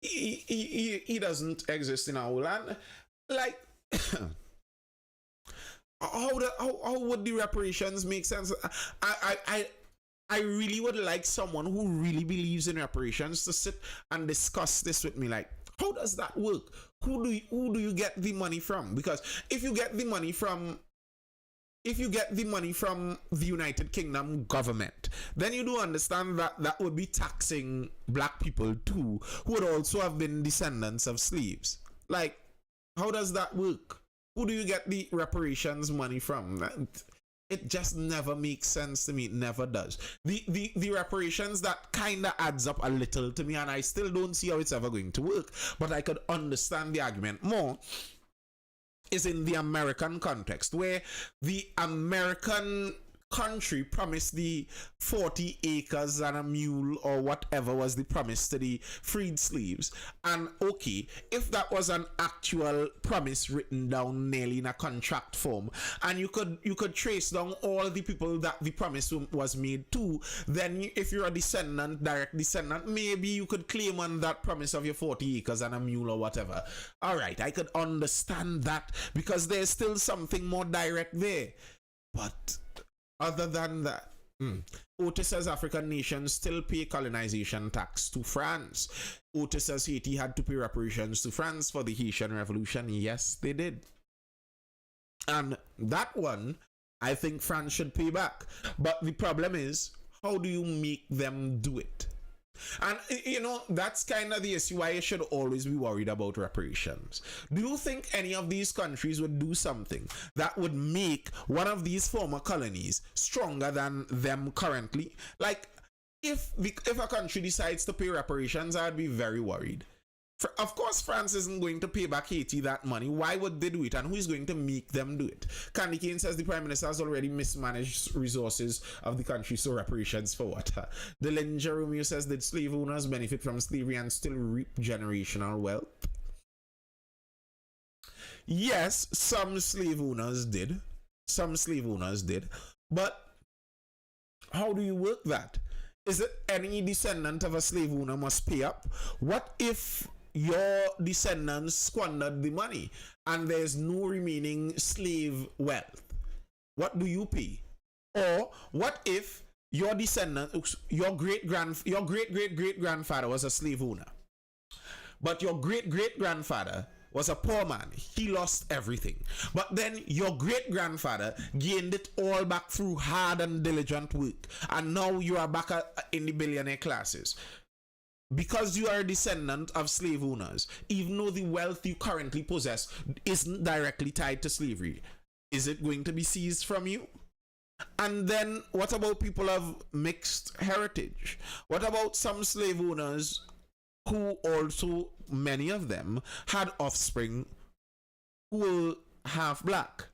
he doesn't exist in our land. Like, how would the reparations make sense? I really would like someone who really believes in reparations to sit and discuss this with me. Like, how does that work? Who do you get the money from? Because if you get the money from the United Kingdom government, then you do understand that that would be taxing black people too, who would also have been descendants of slaves. Like, how does that work? Who do you get the reparations money from? It just never makes sense to me. It never does. The reparations, that kind of adds up a little to me, and I still don't see how it's ever going to work. But I could understand the argument more is in the American context, where the American country promised the 40 acres and a mule or whatever was the promise to the freed slaves. And okay, if that was an actual promise written down nearly in a contract form, and you could trace down all the people that the promise was made to, then if you're a descendant, direct descendant, maybe you could claim on that promise of your 40 acres and a mule or whatever. All right, I could understand that because there's still something more direct there. But other than that, Otis says African nations still pay colonization tax to France. Otis says Haiti had to pay reparations to France for the Haitian Revolution. Yes, they did. And that one, I think France should pay back. But the problem is, how do you make them do it? And, you know, that's kind of the issue why you should always be worried about reparations. Do you think any of these countries would do something that would make one of these former colonies stronger than them currently? Like, if a country decides to pay reparations, I'd be very worried. Of course, France isn't going to pay back Haiti that money. Why would they do it? And who is going to make them do it? Candy Cane says the Prime Minister has already mismanaged resources of the country, so reparations for what? Delinja Romeo says, did slave owners benefit from slavery and still reap generational wealth? Yes, some slave owners did. Some slave owners did. But how do you work that? Is it any descendant of a slave owner must pay up? What if your descendants squandered the money and there's no remaining slave wealth? What do you pay? Or what if your descendant, your great great grandfather was a slave owner, but your great great grandfather was a poor man? He lost everything. But then your great grandfather gained it all back through hard and diligent work, and now you are back in the billionaire classes. Because you are a descendant of slave owners, even though the wealth you currently possess isn't directly tied to slavery, is it going to be seized from you? And then what about people of mixed heritage? What about some slave owners who also, many of them, had offspring who were half black?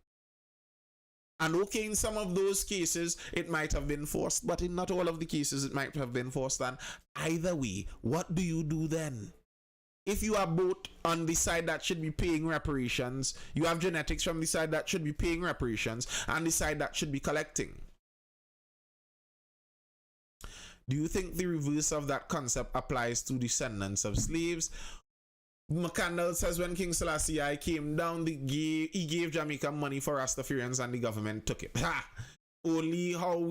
And okay, in some of those cases, it might have been forced, but in not all of the cases, it might have been forced. And either way, what do you do then? If you are both on the side that should be paying reparations, you have genetics from the side that should be paying reparations, and the side that should be collecting. Do you think the reverse of that concept applies to descendants of slaves? McCandle says when King Selassie I came down, he gave Jamaica money for Rastafarians and the government took it. Ha! Only how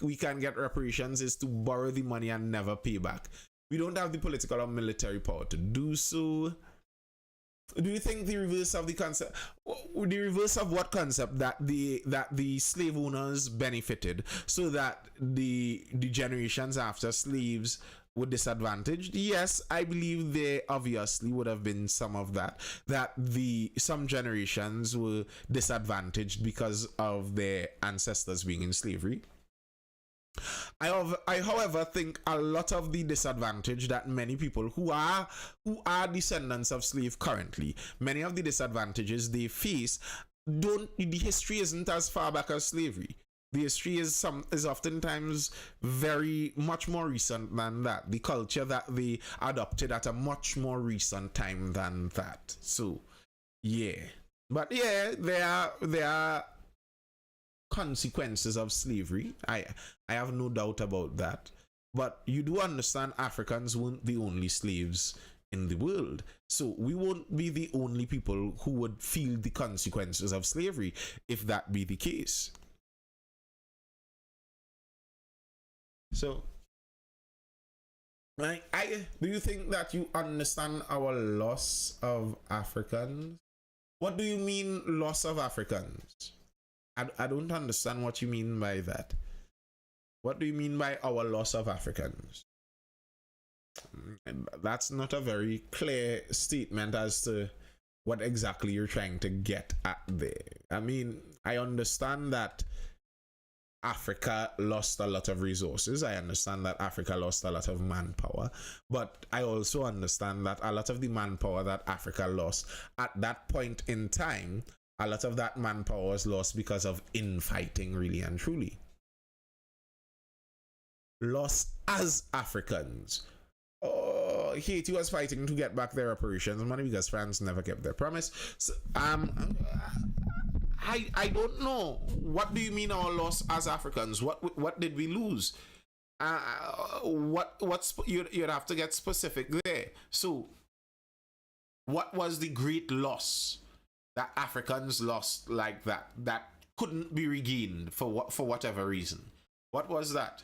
we can get reparations is to borrow the money and never pay back. We don't have the political or military power to do so. Do you think the reverse of the concept, the reverse of what concept, that the slave owners benefited, so that the generations after slaves were disadvantaged? Yes, I believe there obviously would have been some of that, that the some generations were disadvantaged because of their ancestors being in slavery. I, however, think a lot of the disadvantage that many people who are descendants of slave currently, many of the disadvantages they face, don't the history isn't as far back as slavery. The history is oftentimes very much more recent than that. The culture that they adopted at a much more recent time than that. So yeah, but yeah, there are consequences of slavery. I have no doubt about that. But you do understand Africans weren't the only slaves in the world. So we won't be the only people who would feel the consequences of slavery if that be the case. So I do you think that you understand our loss of Africans? What do you mean loss of Africans? I don't understand what you mean by that. What do you mean by our loss of Africans? That's not a very clear statement as to what exactly you're trying to get at there. I mean, I understand that Africa lost a lot of resources. I understand that Africa lost a lot of manpower. But I also understand that a lot of the manpower that Africa lost at that point in time, a lot of that manpower was lost because of infighting, really and truly. Lost as Africans. Oh, Haiti was fighting to get back their reparations money because France never kept their promise. So, I don't know. What do you mean our loss as Africans? What did we lose? What's you'd have to get specific there. So, what was the great loss that Africans lost like that couldn't be regained for whatever reason? What was that?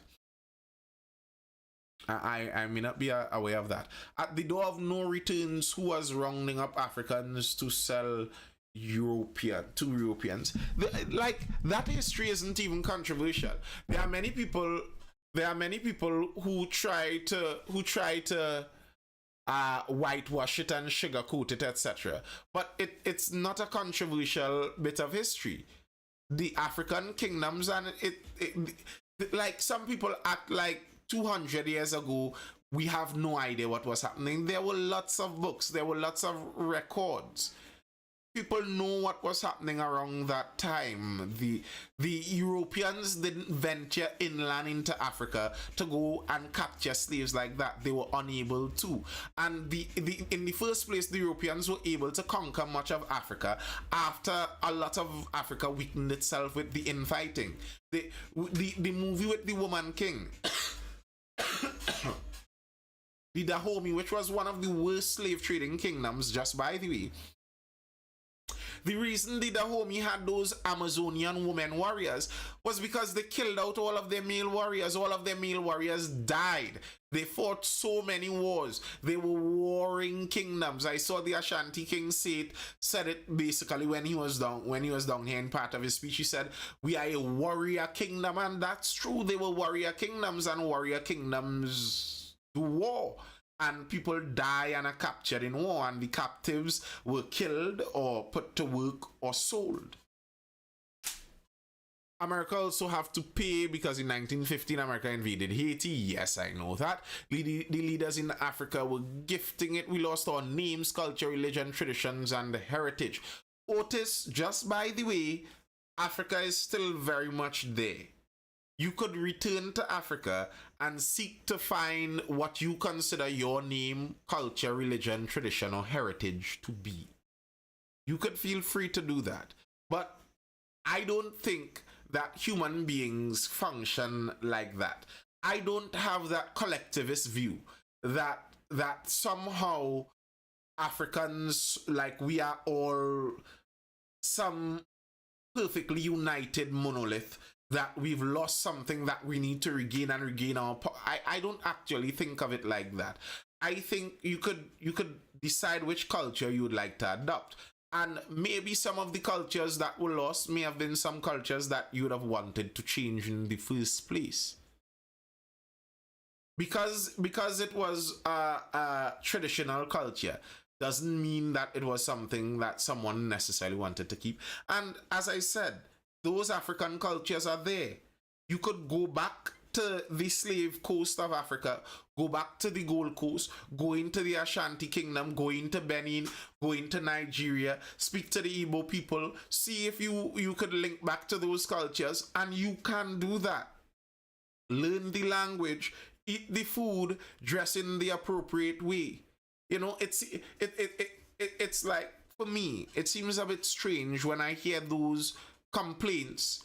I may not be aware of that. At the door of no returns, who was rounding up Africans to sell Europeans? Like, that history isn't even controversial. There are many people who try to whitewash it and sugarcoat it, etc. But it's not a controversial bit of history. The African kingdoms, and like, some people act like 200 years ago we have no idea what was happening. There were lots of books, there were lots of records. People know what was happening around that time. The Europeans didn't venture inland into Africa to go and capture slaves like that. They were unable to. And in the first place, the Europeans were able to conquer much of Africa after a lot of Africa weakened itself with the infighting. The movie with the Woman King, the Dahomey, which was one of the worst slave trading kingdoms, just by the way. The reason the Dahomey had those Amazonian women warriors was because they killed out all of their male warriors. All of their male warriors died. They fought so many wars. They were warring kingdoms. I saw the Ashanti king said it basically when he was down here in part of his speech. He said, "We are a warrior kingdom," and that's true. They were warrior kingdoms, and warrior kingdoms do war. And people die and are captured in war, and the captives were killed or put to work or sold. America also have to pay because in 1915 America invaded Haiti. Yes, I know that. The leaders in Africa were gifting it. We lost our names, culture, religion, traditions, and heritage. Otis, just by the way, Africa is still very much there. You could return to Africa and seek to find what you consider your name, culture, religion, tradition, or heritage to be. You could feel free to do that. But I don't think that human beings function like that. I don't have that collectivist view that somehow Africans, like, we are all some perfectly united monolith, that we've lost something that we need to regain and regain our I don't actually think of it like that. I think you could decide which culture you would like to adopt. And maybe some of the cultures that were lost may have been some cultures that you would have wanted to change in the first place. Because it was a traditional culture doesn't mean that it was something that someone necessarily wanted to keep. And as I said, those African cultures are there. You could go back to the slave coast of Africa, go back to the Gold Coast, go into the Ashanti Kingdom, go into Benin, go into Nigeria, speak to the Igbo people, see if you could link back to those cultures, and you can do that. Learn the language, eat the food, dress in the appropriate way. You know, it's like, for me, it seems a bit strange when I hear those complaints,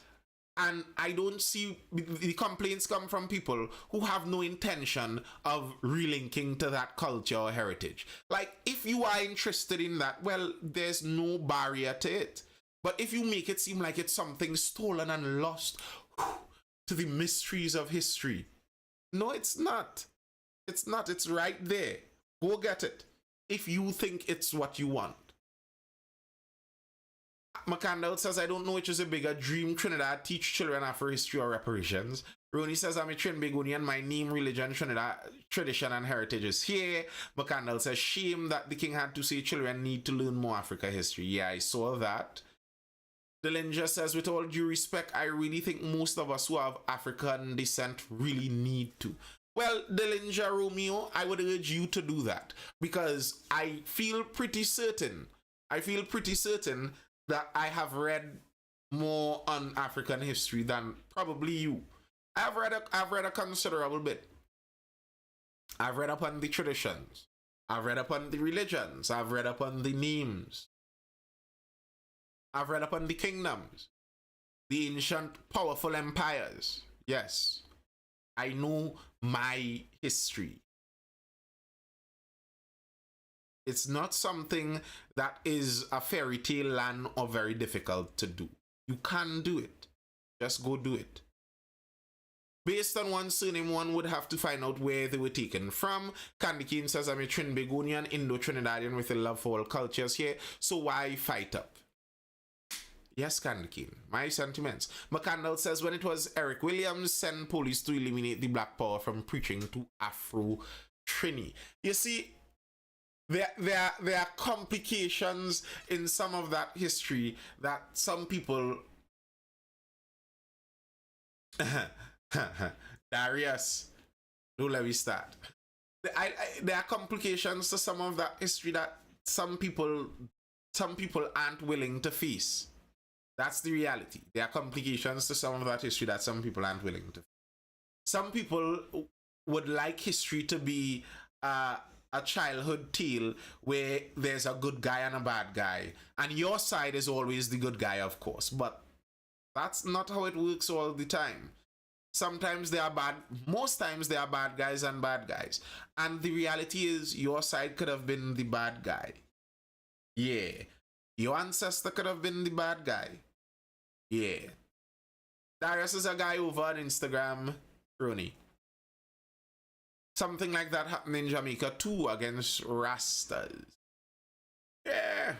and I don't see the complaints come from people who have no intention of relinking to that culture or heritage. Like, if you are interested in that, well, there's no barrier to it. But if you make it seem like it's something stolen and lost to the mysteries of history, no, it's not. It's not. It's right there. Go get it if you think it's what you want. McCandle says, I don't know which is a bigger dream, Trinidad, teach children Afro history or reparations. Roni says, I'm a Trinbagonian, my name, religion, Trinidad, tradition and heritage is here. McCandle says, shame that the king had to say children need to learn more Africa history. Yeah, I saw that. Delinja says, with all due respect, I really think most of us who have African descent really need to. Well, Delinja Romeo, I would urge you to do that because I feel pretty certain that I have read more on African history than probably you. I've read a considerable bit. I've read upon the traditions. I've read upon the religions. I've read upon the names. I've read upon the kingdoms, the ancient powerful empires. Yes, I know my history. It's not something that is a fairy tale land or very difficult to do. You can do it. Just go do it. Based on one surname, one would have to find out where they were taken from. Candy Cane says, I'm a Trinbagonian, Indo-Trinidadian with a love for all cultures here, so why fight up? Yes, Candy Cane, my sentiments. McCandle says, when it was Eric Williams sent police to eliminate the Black Power from preaching to Afro-Trini. You see, there are complications in some of that history that some people... Darius, don't let me start. There are complications to some of that history that some people aren't willing to face. That's the reality. There are complications to some of that history that some people aren't willing to face. Some people would like history to be a childhood tale where there's a good guy and a bad guy, and your side is always the good guy, of course, but that's not how it works all the time. Sometimes they are bad, most times they are bad guys and bad guys, and the reality is your side could have been the bad guy. Yeah, your ancestor could have been the bad guy. Yeah. Darius is a guy over on Instagram, Rooney. Something like that happened in Jamaica too against Rastas. Yeah.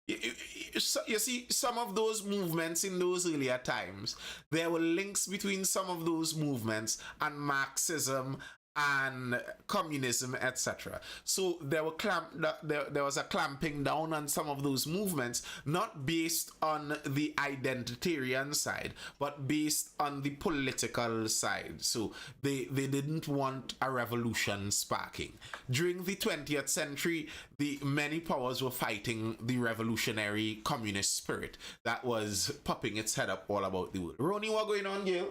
You see, some of those movements in those earlier times, there were links between some of those movements and Marxism and communism, etc. So there was a clamping down on some of those movements, not based on the identitarian side, but based on the political side. So they didn't want a revolution sparking. During the 20th century, the many powers were fighting the revolutionary communist spirit that was popping its head up all about the world. Ronnie, what going on, Gail?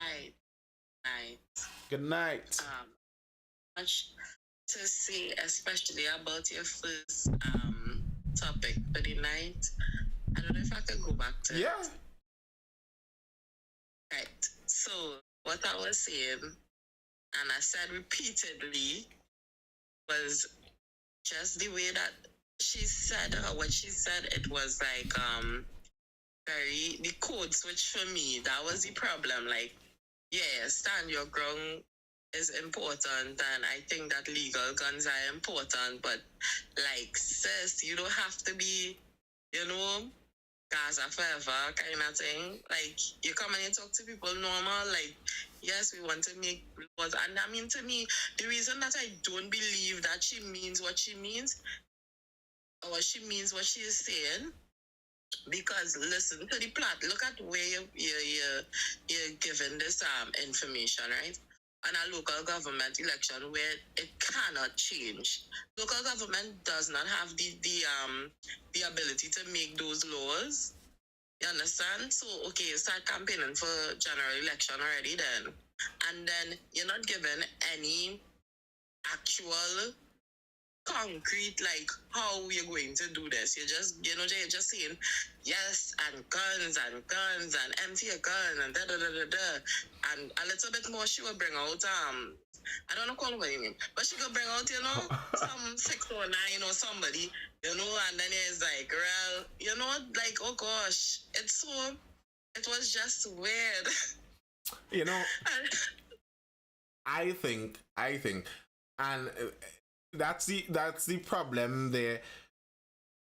Hi. Night. Good night. Much to say, especially about your first topic for the night. I don't know if I could go back to it. Right. So what I was saying, and I said repeatedly, was just the way that she said what she said. It was like very the code switch for me. That was the problem. Like, yeah, stand your ground, is important, and I think that legal guns are important, but like, sis, you don't have to be, you know, Gaza forever kind of thing. Like, you come and you talk to people normal, like, yes, we want to make laws. And I mean, to me, the reason that I don't believe that she means what she means, or she means what she is saying, because listen to the plot. Look at where you're given this information, right? On a local government election where it cannot change. Local government does not have the ability to make those laws. You understand? So okay, you start campaigning for general election already then. And then you're not given any actual concrete, like, how we're going to do this. You're just saying yes, and guns and empty a gun and da da da da da. And a little bit more she will bring out I don't know call what you mean, but she could bring out, some 609 or somebody, and then it's like, well, like, oh gosh, it was just weird. I think, and that's the problem there,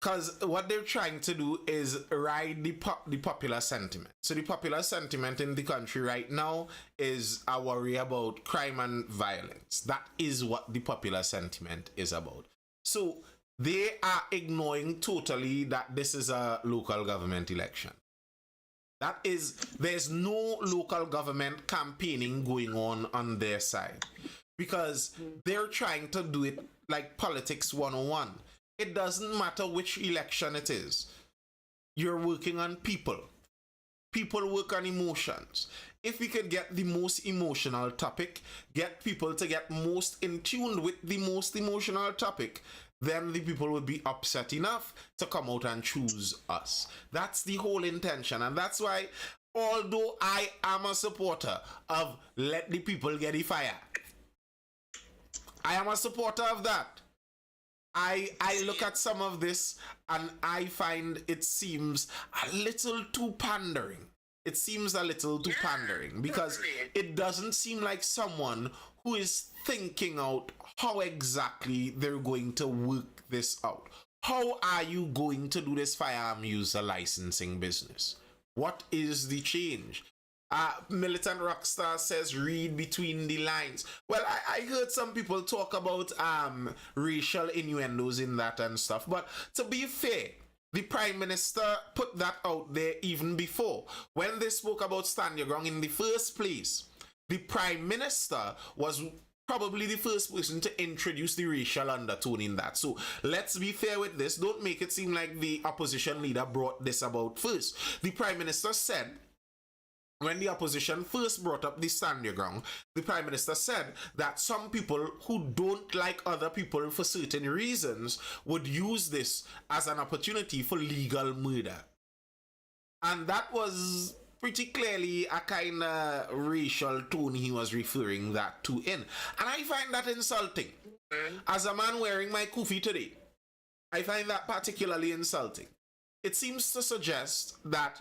because what they're trying to do is ride the popular sentiment. So the popular sentiment in the country right now is a worry about crime and violence. That is what the popular sentiment is about. So they are ignoring totally that this is a local government election. There's no local government campaigning going on their side, because they're trying to do it like politics 101. It doesn't matter which election it is. You're working on people. People work on emotions. If we could get the most emotional topic, get people to get most in tune with the most emotional topic, then the people would be upset enough to come out and choose us. That's the whole intention. And that's why, although I am a supporter of let the people get the fire, I am a supporter of that. I look at some of this and I find it seems a little too pandering. It seems a little too pandering, because it doesn't seem like someone who is thinking out how exactly they're going to work this out. How are you going to do this firearm user licensing business? What is the change? Militant Rockstar says read between the lines. Well, I heard some people talk about racial innuendos in that and stuff, but to be fair, the Prime Minister put that out there even before. When they spoke about Stand Your Ground in the first place, the Prime Minister was probably the first person to introduce the racial undertone in that. So let's be fair with this. Don't make it seem like the opposition leader brought this about first. The Prime Minister said, when the opposition first brought up the Stand Your Ground, the Prime Minister said that some people who don't like other people for certain reasons would use this as an opportunity for legal murder. And that was pretty clearly a kind of racial tone he was referring that to in. And I find that insulting. As a man wearing my kufi today, I find that particularly insulting. It seems to suggest that,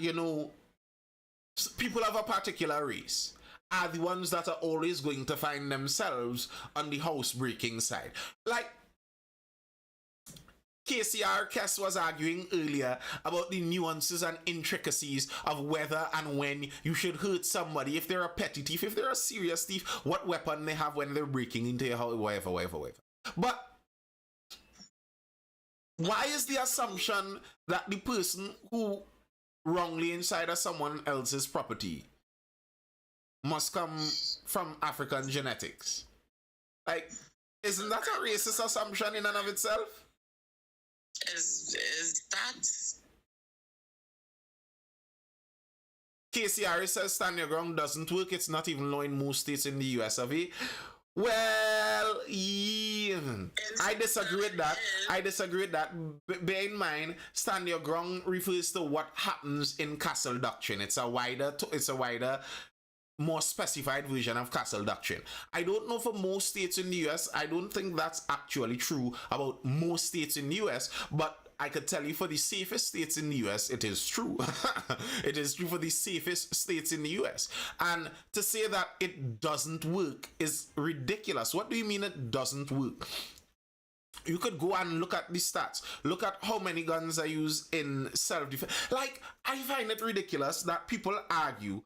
people of a particular race are the ones that are always going to find themselves on the house-breaking side. Like KCR Kess was arguing earlier about the nuances and intricacies of whether and when you should hurt somebody. If they're a petty thief, if they're a serious thief, what weapon they have when they're breaking into your house, whatever. But why is the assumption that the person who wrongly inside someone else's property must come from African genetics? Like, isn't that a racist assumption in and of itself? Is that? Casey Harris says Stand Your Ground doesn't work. It's not even law in most states in the US of A. Well, yeah, I disagree with that. Bear in mind, Stand Your Ground refers to what happens in castle doctrine. It's a wider, more specified version of castle doctrine. I don't know for most states in the US. I don't think that's actually true about most states in the US. But I could tell you for the safest states in the US, it is true. It is true for the safest states in the US. And to say that it doesn't work is ridiculous. What do you mean it doesn't work? You could go and look at the stats. Look at how many guns are used in self-defense. Like, I find it ridiculous that people argue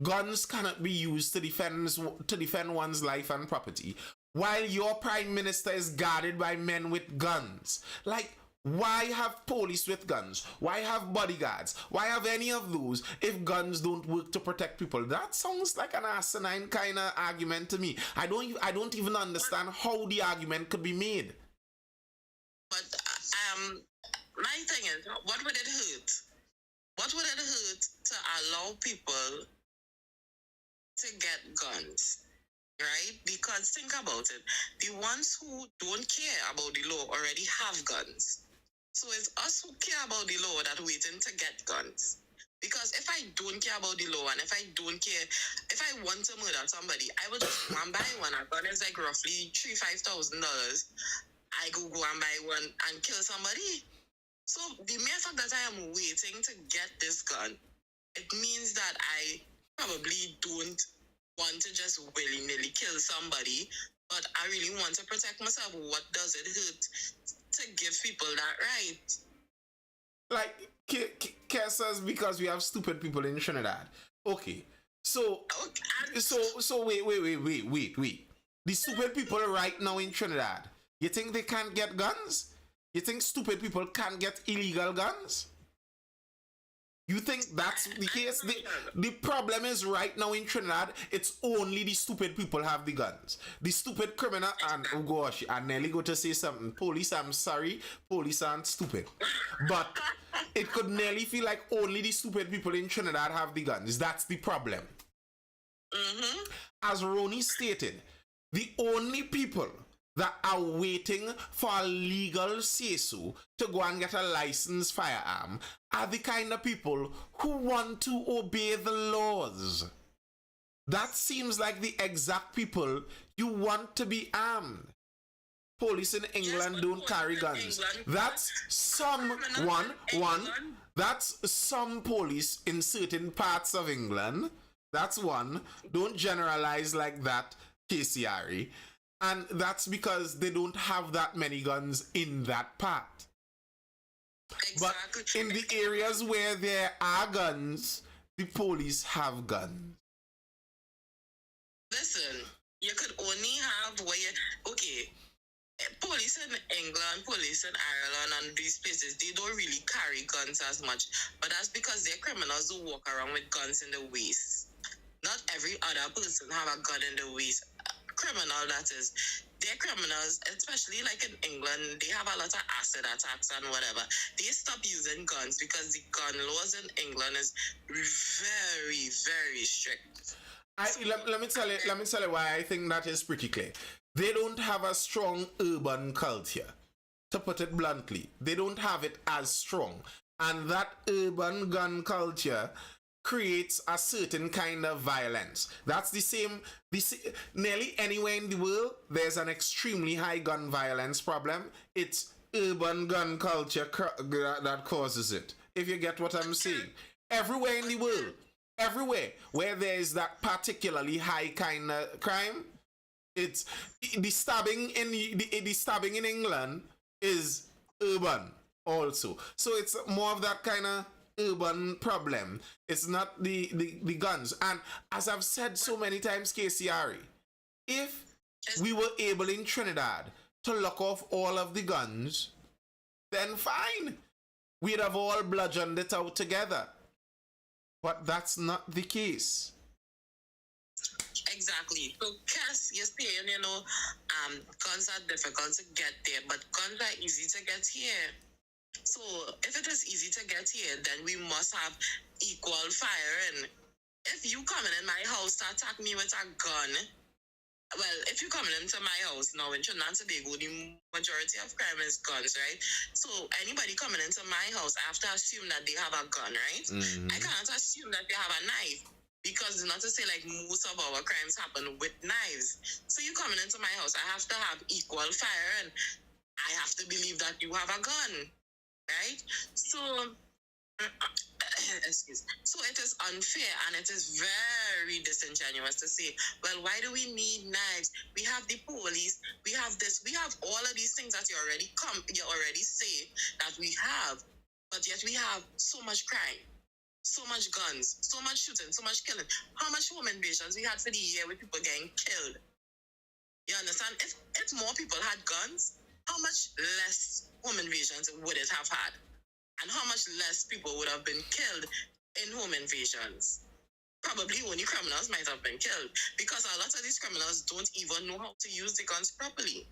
guns cannot be used to defend one's life and property, while your prime minister is guarded by men with guns. Like, why have police with guns? Why have bodyguards? Why have any of those if guns don't work to protect people? That sounds like an asinine kind of argument to me. I don't even understand how the argument could be made. But my thing is, what would it hurt? What would it hurt to allow people to get guns, right? Because think about it. The ones who don't care about the law already have guns. So it's us who care about the law that waiting to get guns. Because if I don't care about the law and if I don't care, if I want to murder somebody, I will just go and buy one. A gun is like roughly $5,000. I go and buy one and kill somebody. So the mere fact that I am waiting to get this gun, it means that I probably don't want to just willy-nilly kill somebody, but I really want to protect myself. What does it hurt to give people that right? Like, says because we have stupid people in Trinidad. Okay. So wait. The stupid people right now in Trinidad, you think they can't get guns? You think stupid people can't get illegal guns? You think that's the case? The problem is right now in Trinidad, it's only the stupid people have the guns. The stupid criminal, and oh gosh, I nearly go to say something. Police, I'm sorry, police aren't stupid. But it could nearly feel like only the stupid people in Trinidad have the guns. That's the problem. Mm-hmm. As Ronnie stated, the only people that are waiting for a legal say-so to go and get a licensed firearm are the kind of people who want to obey the laws. That seems like the exact people you want to be armed. Police in England don't carry guns. That's that's some police in certain parts of England. That's one. Don't generalize like that, KCRE. And that's because they don't have that many guns in that part. Exactly. But in the areas where there are guns, the police have guns. Listen, you could only have where okay, police in England, police in Ireland, and these places, they don't really carry guns as much. But that's because they're criminals who walk around with guns in the waist. Not every other person have a gun in the waist. Criminal, that is. They're criminals, especially like in England, they have a lot of acid attacks and whatever. They stop using guns because the gun laws in England is very, very strict. Let me tell you why I think that is pretty clear. They don't have a strong urban culture. To put it bluntly, they don't have it as strong. And that urban gun culture creates a certain kind of violence. That's the same. Nearly anywhere in the world, there's an extremely high gun violence problem. It's urban gun culture that causes it. If you get what I'm saying. Everywhere in the world, everywhere where there is that particularly high kind of crime, it's the stabbing in England is urban also. So it's more of that kind of urban problem. It's not the guns. And as I've said so many times, KCRE, if we were able in Trinidad to lock off all of the guns, then fine. We'd have all bludgeoned it out together. But that's not the case. Exactly. So, Cass, you're saying, guns are difficult to get there, but guns are easy to get here. So if it is easy to get here, then we must have equal firing. If you coming in my house to attack me with a gun, well, if you coming into my house now in Trinidad and Tobago, the majority of crime is guns, right? So anybody coming into my house, I have to assume that they have a gun, right? Mm-hmm. I can't assume that they have a knife. Because it's not to say like most of our crimes happen with knives. So you coming into my house, I have to have equal firing. I have to believe that you have a gun. right? So excuse. So it is unfair and it is very disingenuous to say, well, why do we need knives? We have the police, we have this, we have all of these things that you already say that we have, but yet we have so much crime, so much guns, so much shooting, so much killing. How much home invasions we had for the year with people getting killed? You understand? If more people had guns, how much less home invasions would it have had? And how much less people would have been killed in home invasions? Probably only criminals might have been killed because a lot of these criminals don't even know how to use the guns properly.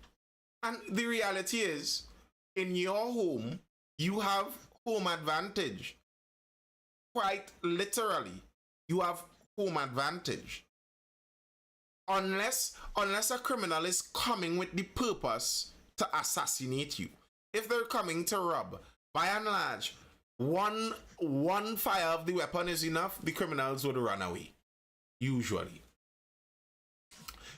And the reality is, in your home, you have home advantage. Quite literally, you have home advantage. Unless a criminal is coming with the purpose to assassinate you. If they're coming to rob, by and large, one fire of the weapon is enough, the criminals would run away. Usually.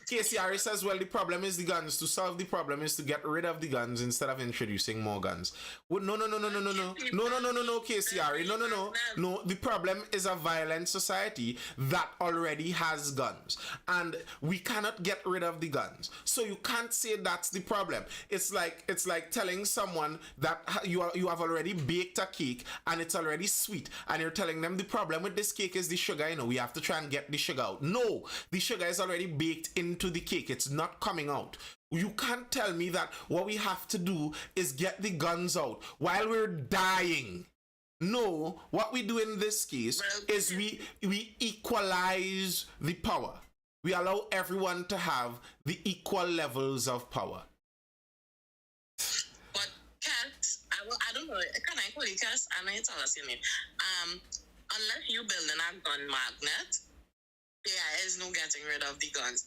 KCRA says, well, the problem is the guns. To solve the problem is to get rid of the guns instead of introducing more guns. Well, no, KCRA. No, the problem is a violent society that already has guns. And we cannot get rid of the guns. So you can't say that's the problem. It's like telling someone that you have already baked a cake and it's already sweet. And you're telling them the problem with this cake is the sugar, we have to try and get the sugar out. No, the sugar is already baked into the cake. It's not coming out. You can't tell me that what we have to do is get the guns out while we're dying. No, what we do in this case is we equalize the power. We allow everyone to have the equal levels of power. But cats, I don't know. Can I call you cats? I know you tell us your name. Unless you building a gun magnet, there is no getting rid of the guns.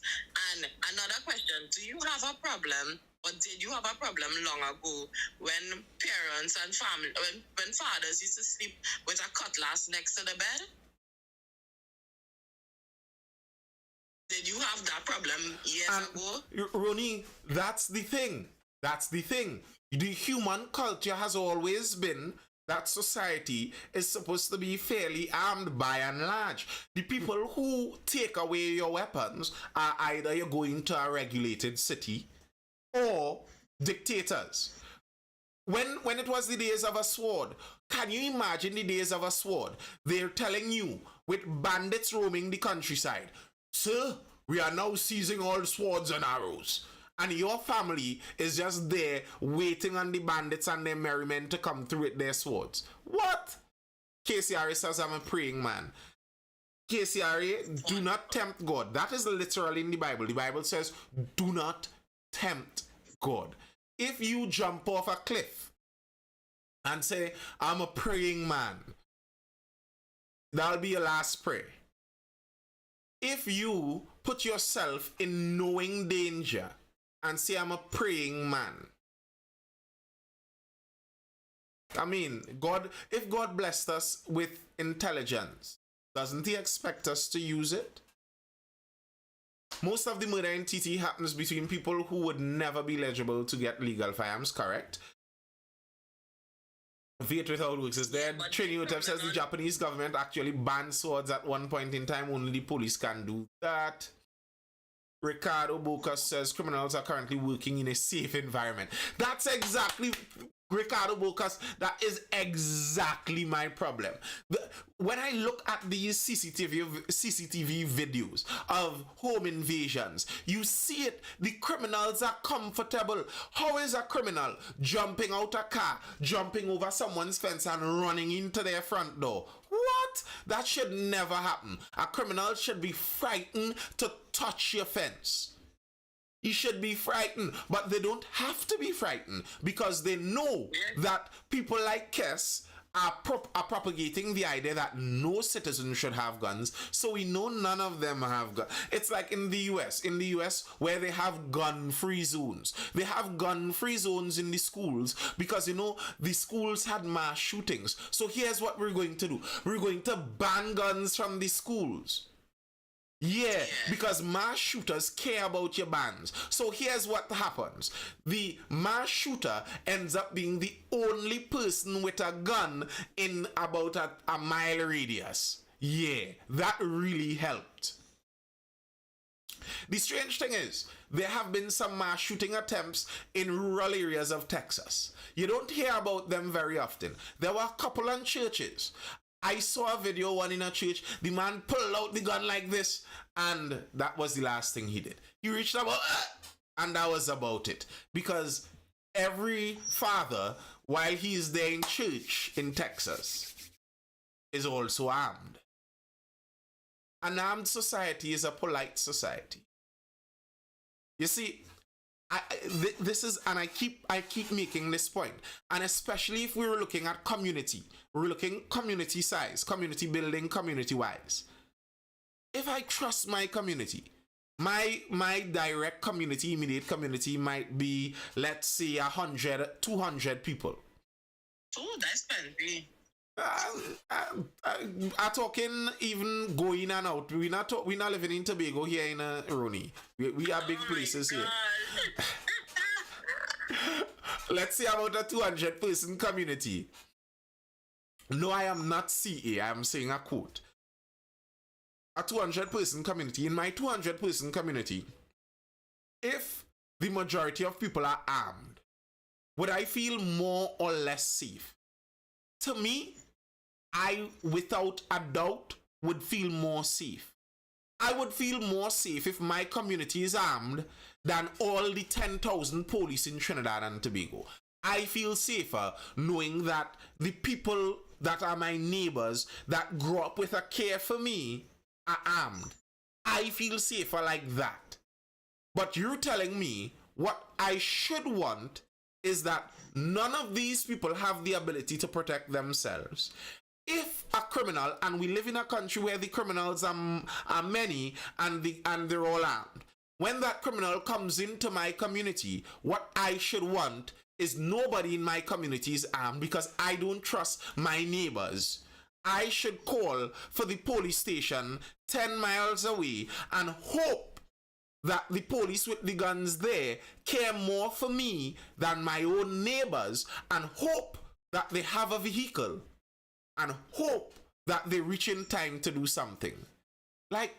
And another question, do you have a problem, or did you have a problem long ago when parents and family, when fathers used to sleep with a cutlass next to the bed? Did you have that problem years ago? Ronnie, that's the thing. The human culture has always been that society is supposed to be fairly armed by and large. The people who take away your weapons are either you're going to a regulated city or dictators. When it was the days of a sword, can you imagine the days of a sword? They're telling you, with bandits roaming the countryside, sir, we are now seizing all swords and arrows. And your family is just there waiting on the bandits and their merrymen to come through with their swords. What? KCRA says I'm a praying man. KCRA, do not tempt God. That is literally in the Bible. The Bible says, do not tempt God. If you jump off a cliff and say, I'm a praying man, that'll be your last prayer. If you put yourself in knowing danger and say, I'm a praying man. I mean, if God blessed us with intelligence, doesn't he expect us to use it? Most of the murder in TT happens between people who would never be eligible to get legal firearms, correct? Viet without works is dead. Training Utep says the Japanese government actually banned swords at one point in time. Only the police can do that. Ricardo Bocas says criminals are currently working in a safe environment. That's exactly, Ricardo Bocas, that is exactly my problem. When I look at these CCTV videos of home invasions, you see it, the criminals are comfortable. How is a criminal jumping out a car, jumping over someone's fence and running into their front door? What? That should never happen. A criminal should be frightened to touch your fence. He should be frightened, but they don't have to be frightened because they know that people like Kes are propagating the idea that no citizen should have guns, so we know none of them have guns. It's like in the US where they have gun-free zones. They have gun-free zones in the schools because, the schools had mass shootings. So here's what we're going to do. We're going to ban guns from the schools. Yeah, because mass shooters care about your bands. So here's what happens. The mass shooter ends up being the only person with a gun in about a mile radius. Yeah, that really helped. The strange thing is, there have been some mass shooting attempts in rural areas of Texas. You don't hear about them very often. There were a couple in churches. I saw a video, one in a church, the man pulled out the gun like this, and that was the last thing he did. He reached about, and that was about it. Because every father, while he's there in church in Texas, is also armed. An armed society is a polite society. You see, this is, and I keep making this point, and especially if we were looking at community, we're looking community size, community building, community wise. If I trust my community, my direct community, immediate community might be, let's say, 100, 200 people. Oh, that's plenty. I'm talking even going and out. We not living in Tobago here in Roni. We are big places here. Let's say about a 200 person community. No, I am not CA. I am saying a quote. A 200 person community. In my 200 person community, if the majority of people are armed, would I feel more or less safe? To me, I, without a doubt, would feel more safe. I would feel more safe if my community is armed than all the 10,000 police in Trinidad and Tobago. I feel safer knowing that the people that are my neighbors that grow up with a care for me are armed. I feel safer like that. But you're telling me what I should want is that none of these people have the ability to protect themselves. If a criminal, and we live in a country where the criminals are many and they're all armed, when that criminal comes into my community, what I should want is nobody in my community is armed because I don't trust my neighbors. I should call for the police station 10 miles away and hope that the police with the guns there care more for me than my own neighbors, and hope that they have a vehicle, and hope that they reach in time to do something. Like,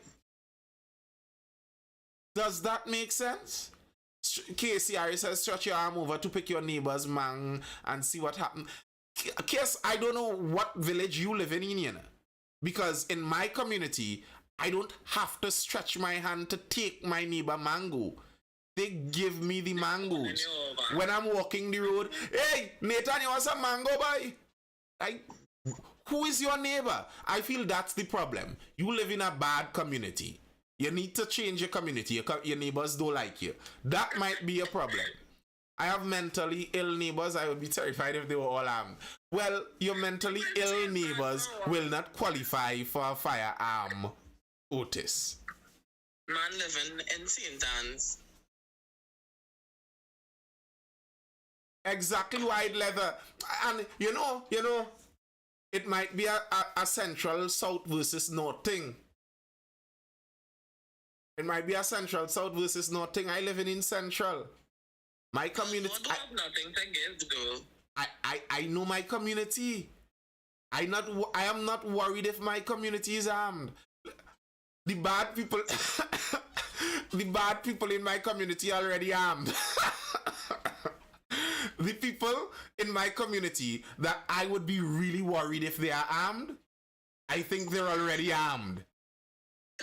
does that make sense? Casey Harris says, stretch your arm over to pick your neighbor's man and see what happens. Case, I don't know what village you live in, you know, because in my community, I don't have to stretch my hand to take my neighbor mango. They give me the mangoes. When I'm walking the road, hey, Nathan, you want some mango, boy? Who is your neighbor? I feel that's the problem. You live in a bad community. You need to change your community. Your neighbors don't like you. That might be a problem. I have mentally ill neighbors. I would be terrified if they were all armed. Well, your mentally ill neighbors will not qualify for a firearm, Otis. Man living in St. Anne's. Exactly, white leather. And you know, it might be a central south versus north thing. It might be a central south versus north thing. I live in central. My community. I have nothing to give, though. I know my community. I am not worried if my community is armed. The bad people, the bad people in my community are already armed. The people in my community that I would be really worried if they are armed, I think they're already armed.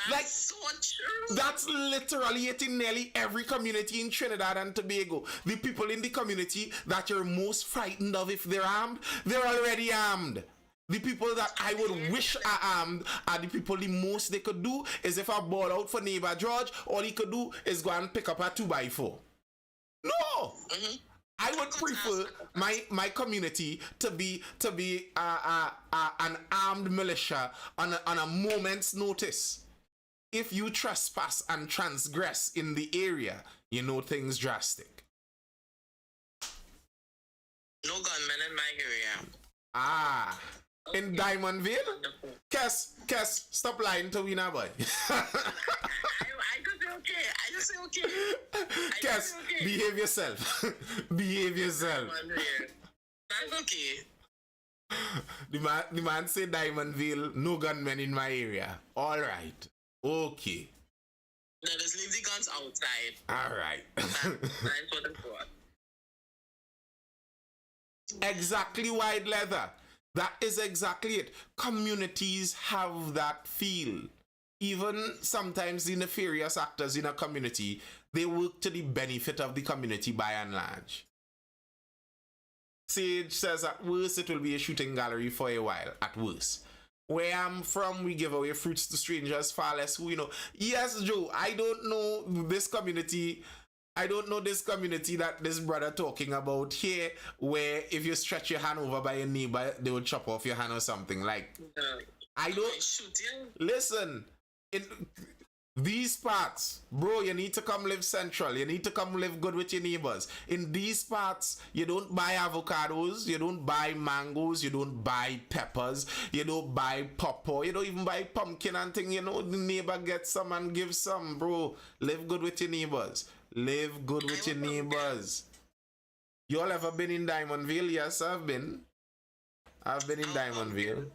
That's so true. That's literally it in nearly every community in Trinidad and Tobago. The people in the community that you're most frightened of if they're armed, they're already armed. The people that I would wish are armed are the people the most they could do is if I ball out for neighbor George, all he could do is go and pick up a 2x4. No! Mm-hmm. I would prefer my community to be an armed militia on a moment's notice. If you trespass and transgress in the area, you know things drastic. No gunmen in my area. Ah, in Diamondville? Kes, stop lying to me now, boy. okay. I Cass, should be okay. behave yourself. Behave yourself. That's okay. The man say Diamondville, no gunmen in my area. All right. Okay. Now just leave the guns outside. All right. That's what it's for. Exactly, white leather. That is exactly it. Communities have that feel. Even sometimes the nefarious actors in a community, they work to the benefit of the community by and large. Sage says at worst it will be a shooting gallery for a while, at worst. Where I'm from, we give away fruits to strangers far less who you know. Yes, Joe, I don't know this community. I don't know this community that this brother talking about here, where if you stretch your hand over by your neighbor, they will chop off your hand or something. Like, I don't... Shoot you. Listen, in these parts, bro, you need to come live central. You need to come live good with your neighbors. In these parts, you don't buy avocados, you don't buy mangoes, you don't buy peppers, you don't buy pawpaw, you don't even buy pumpkin and thing. You know, the neighbor gets some and gives some, bro. Live good with your neighbors. Live good with your neighbors. You all ever been in Diamondville? Yes, I've been. I've been in Diamondville.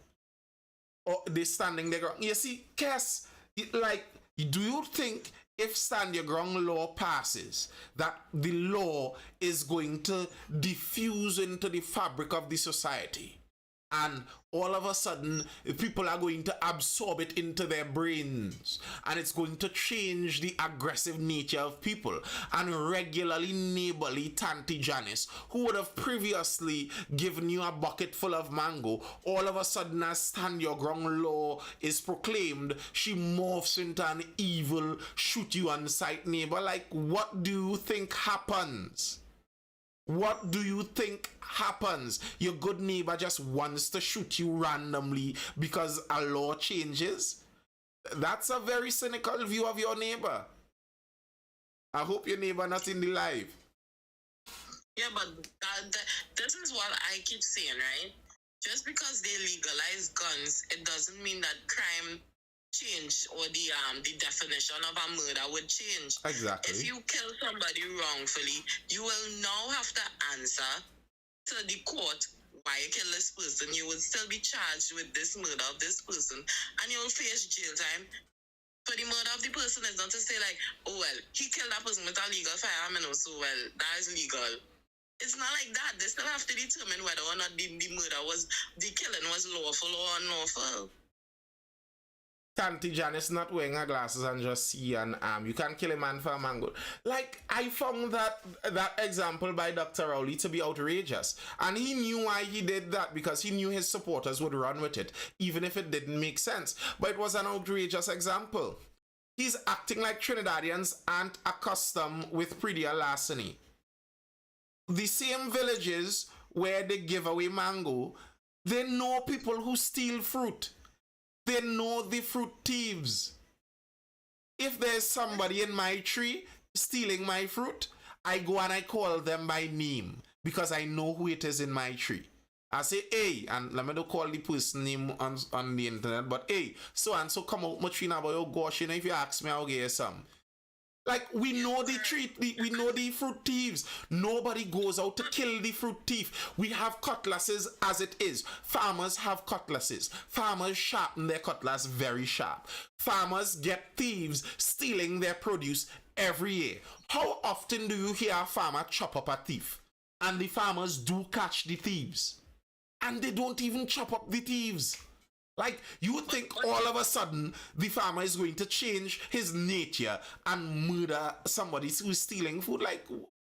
Oh, they standing their ground. You see, Cass, like, do you think if stand your ground law passes, that the law is going to diffuse into the fabric of the society? And all of a sudden, people are going to absorb it into their brains. And it's going to change the aggressive nature of people. And regularly neighborly Tanti Janice, who would have previously given you a bucket full of mango, all of a sudden as stand your ground law is proclaimed, she morphs into an evil, shoot you on sight neighbor. Like, what do you think happens? What do you think happens? Your good neighbor just wants to shoot you randomly because a law changes? That's a very cynical view of your neighbor. I hope your neighbor not in the live. Yeah, but this is what I keep saying, right? Just because they legalize guns, it doesn't mean that crime change or the definition of a murder would change. Exactly. If you kill somebody wrongfully, you will now have to answer to the court why you kill this person. You will still be charged with this murder of this person, and you will face jail time. For the murder of the person is not to say like, oh well, he killed that person with a legal firearm, and so well, that is legal. It's not like that. They still have to determine whether or not the killing was lawful or unlawful. Tanti Janice not wearing her glasses and just see an arm. You can't kill a man for a mango. Like, I found that example by Dr. Rowley to be outrageous. And he knew why he did that, because he knew his supporters would run with it, even if it didn't make sense. But it was an outrageous example. He's acting like Trinidadians aren't accustomed with prettier larceny. The same villages where they give away mango, they know people who steal fruit. They know the fruit thieves. If there's somebody in my tree stealing my fruit, I go and I call them by name because I know who it is in my tree. I say, hey, and let me not call the person name on the internet, but hey, so and so come out my tree now, but oh gosh, you know, if you ask me, I'll give you some. Like, we know we know the fruit thieves. Nobody goes out to kill the fruit thief. We have cutlasses as it is. Farmers have cutlasses. Farmers sharpen their cutlass very sharp. Farmers get thieves stealing their produce every year. How often do you hear a farmer chop up a thief? And the farmers do catch the thieves. And they don't even chop up the thieves. Like, you would think all of a sudden the farmer is going to change his nature and murder somebody who's stealing food. Like,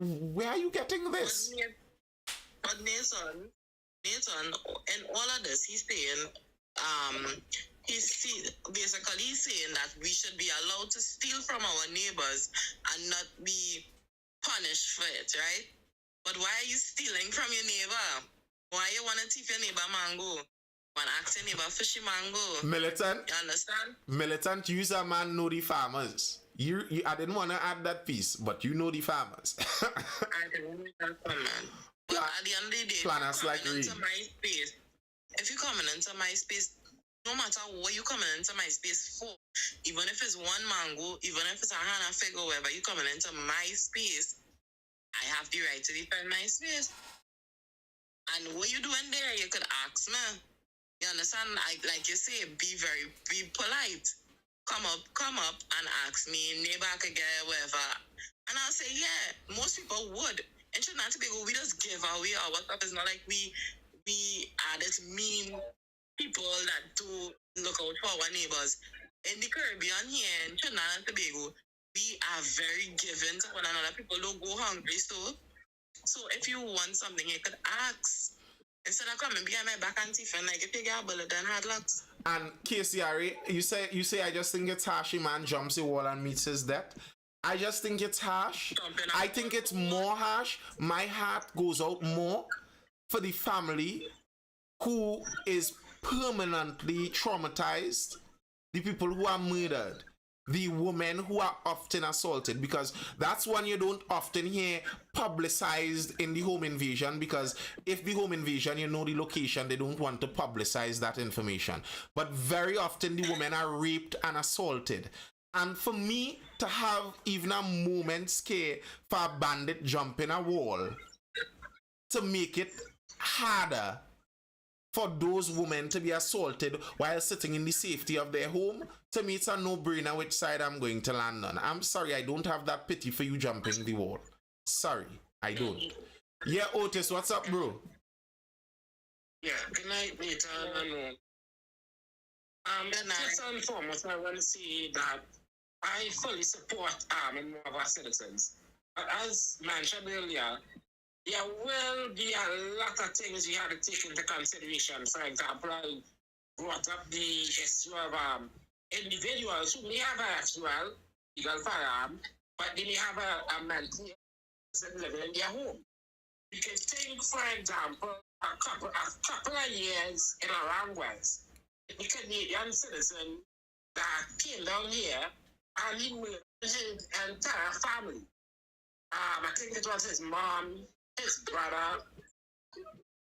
where are you getting this? But Nathan, in all of this, he's saying, he's saying that we should be allowed to steal from our neighbors and not be punished for it, right? But why are you stealing from your neighbor? Why you want to thief your neighbor mango? One asking neighbor fishy mango. Militant. You understand? Militant user man know the farmers. You I didn't want to add that piece, but you know the farmers. I didn't know that man. But at the end of the day, planners like into my space, if you're coming into my space, no matter what you coming into my space for, even if it's one mango, even if it's a Hannah fig or whatever, you coming into my space, I have the right to defend my space. And what you doing there, you could ask me. You understand? Like you say, be polite. Come up and ask me, neighbor could get whatever. And I'll say, yeah, most people would. In Trinidad and Tobago, we just give away our stuff. It's not like we are this mean people that do look out for our neighbors. In the Caribbean here, in Trinidad and Tobago, we are very giving to one another. People don't go hungry. So if you want something, you could ask. Instead of coming behind my back and teeth and like if you get a bullet then hard lucks. And KCRA, you say I just think it's harsh. A man jumps the wall and meets his death. I just think it's harsh. I think it's more harsh. My heart goes out more for the family who is permanently traumatized, the people who are murdered, the women who are often assaulted, because that's one you don't often hear publicized in the home invasion, because if the home invasion, you know the location, they don't want to publicize that information. But very often the women are raped and assaulted. And for me to have even a moment scare for a bandit jumping a wall to make it harder for those women to be assaulted while sitting in the safety of their home, to me it's a no-brainer which side I'm going to land on. I'm sorry, I don't have that pity for you jumping the wall. Sorry, I don't. Yeah, Otis, what's up, bro? Yeah, good night, Peter. First and foremost, I want to say that I fully support more of our citizens. But as mentioned earlier, there will be a lot of things we have to take into consideration. For example, I brought up the issue of individuals who may have an actual legal firearm, but they may have a mental illness living in their home. You can think, for example, a couple of years in a wrong ways. The Canadian citizen that came down here and he murdered his entire family. I think it was his mom, his brother.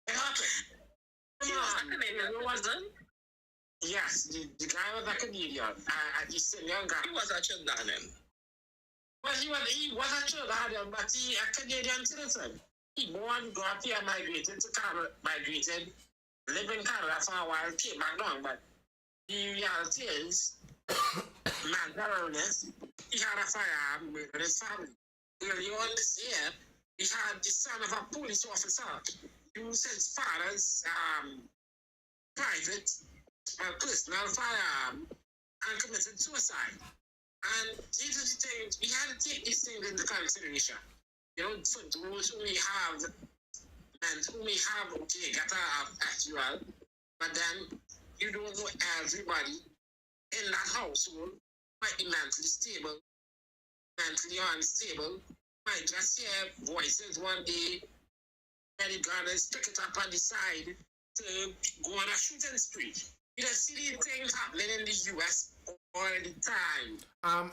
It happened. He was a Canadian citizen? Yes, the guy was a Canadian. A East Indian guy. He was a Trinidadian. Well, he was a Trinidadian, but he a Canadian citizen. He born, grew up here, migrated to Canada, lived in Canada for a while, came back down. But the reality is, mental illness, he had a firearm with his family. Early on this year, he had the son of a police officer use his father's private personal firearm and committed suicide. And these are the things, we had to take these things into consideration. You know, for those who may have, okay, get a actual, but then you don't know everybody in that household might be mentally stable, mentally unstable, might just hear voices one day, and the gunners pick it up and decide to go on a shooting spree. You just see these things happening in the US all the time.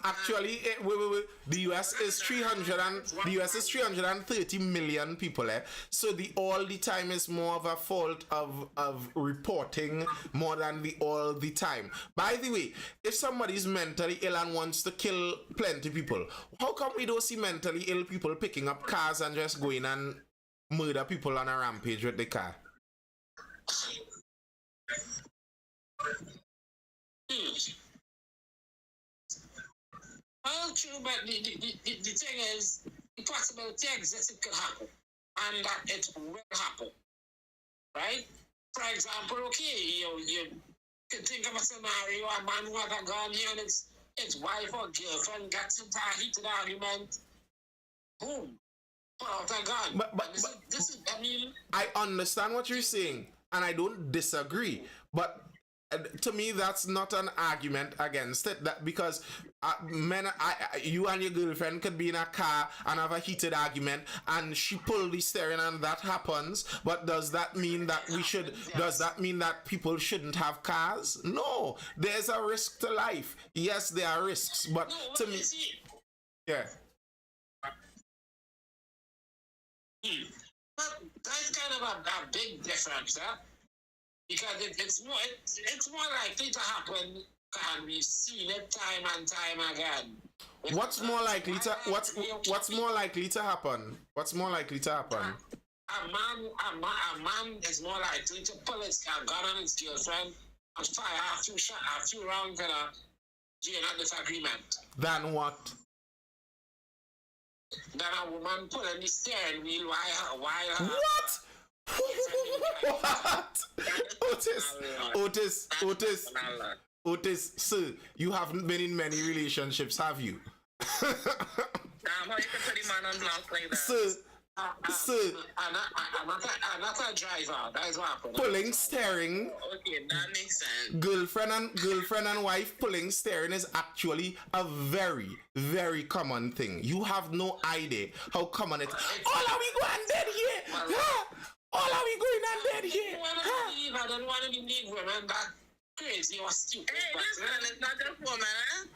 Actually, wait. The US is 330 million people, eh? So the all the time is more of a fault of reporting more than the all the time. By the way, if somebody's mentally ill and wants to kill plenty people, how come we don't see mentally ill people picking up cars and just going and murder people on a rampage with the car? Well, true, but the thing is, the possibility exists, it could happen, and that it will happen, right? For example, okay, you can think of a scenario, a man who has a gun here and his wife or girlfriend gets into a heated argument, boom, pull out a gun. But this is, I mean... I understand what you're saying, and I don't disagree, but to me that's not an argument against it, that because you and your girlfriend could be in a car and have a heated argument and she pulled the steering and that happens, but does that mean that does that mean that people shouldn't have cars? No, there's a risk to life. Yes, there are risks, but no, to me, yeah. But that's kind of a big difference, huh? because it's more likely to happen, and we've seen it time and time again. What's more likely to what's more likely to happen? What's more likely to happen? A man is more likely to pull his gun on his girlfriend and fire a few rounds during a disagreement Than what? than a woman pulling the steering wheel while What? What? Otis, sir, you haven't been in many relationships, have you? How you can put him on block like that? Sir, I'm not a driver. That is what happened. pulling steering, Okay, that makes sense. girlfriend and wife pulling steering is actually a very, very common thing. You have no idea how common it is. All are we going dead here? Huh? All are we going on dead here? Huh? I don't want to believe women that crazy or stupid. Hey, listen, it's not just woman, eh?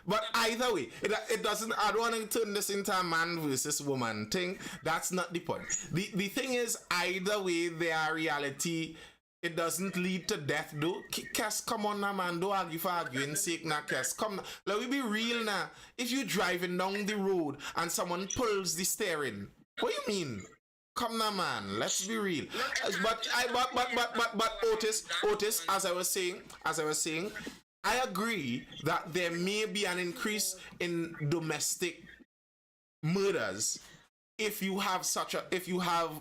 But either way, it doesn't. I don't want to turn this into a man versus woman thing. That's not the point. The thing is, either way, their reality, it doesn't lead to death though. Cass, come on now, man. Don't argue for arguing's sake now, Cass. Come, let me be real now. If you're driving down the road and someone pulls the steering, what do you mean? Come now, man. Let's be real. But Otis, as I was saying, I agree that there may be an increase in domestic murders if you have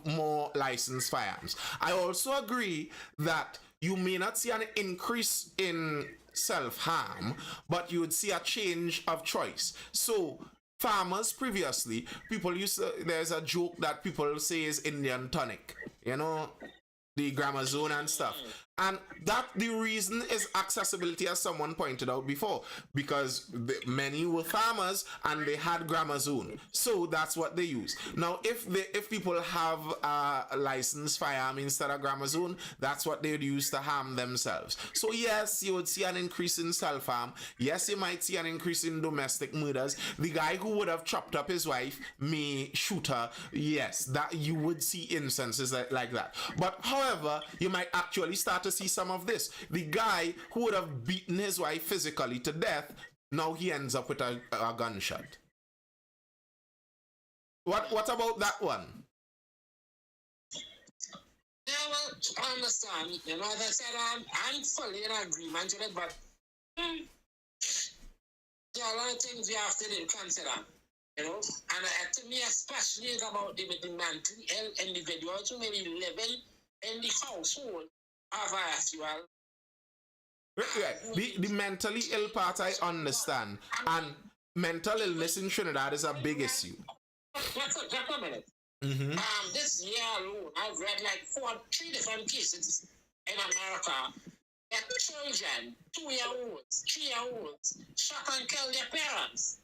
more licensed firearms. I also agree that you may not see an increase in self-harm, but you would see a change of choice. So farmers previously, there's a joke that people say is Indian tonic, the grammar zone and stuff. And that the reason is accessibility, as someone pointed out before, because many were farmers and they had grammar zone, so that's what they use. Now, if people have a licensed firearm instead of grammar zone, that's what they'd use to harm themselves. So yes, you would see an increase in self-harm. Yes, you might see an increase in domestic murders. The guy who would have chopped up his wife may shoot her. Yes, that you would see instances like that. But however, you might actually start to see some of this. The guy who would have beaten his wife physically to death, now he ends up with a gunshot. What about that one? Yeah, well, I understand. As I said, I'm fully in agreement with it, but there are a lot of things we have to consider. And to me, especially, it's about the mentally ill individuals who may be living in the household of a the mentally ill part I understand, and mental illness in Trinidad is a big issue. Just a minute. This year alone, I've read like 3 different cases in America that children, 2-year-olds, 3-year-olds, shot and killed their parents.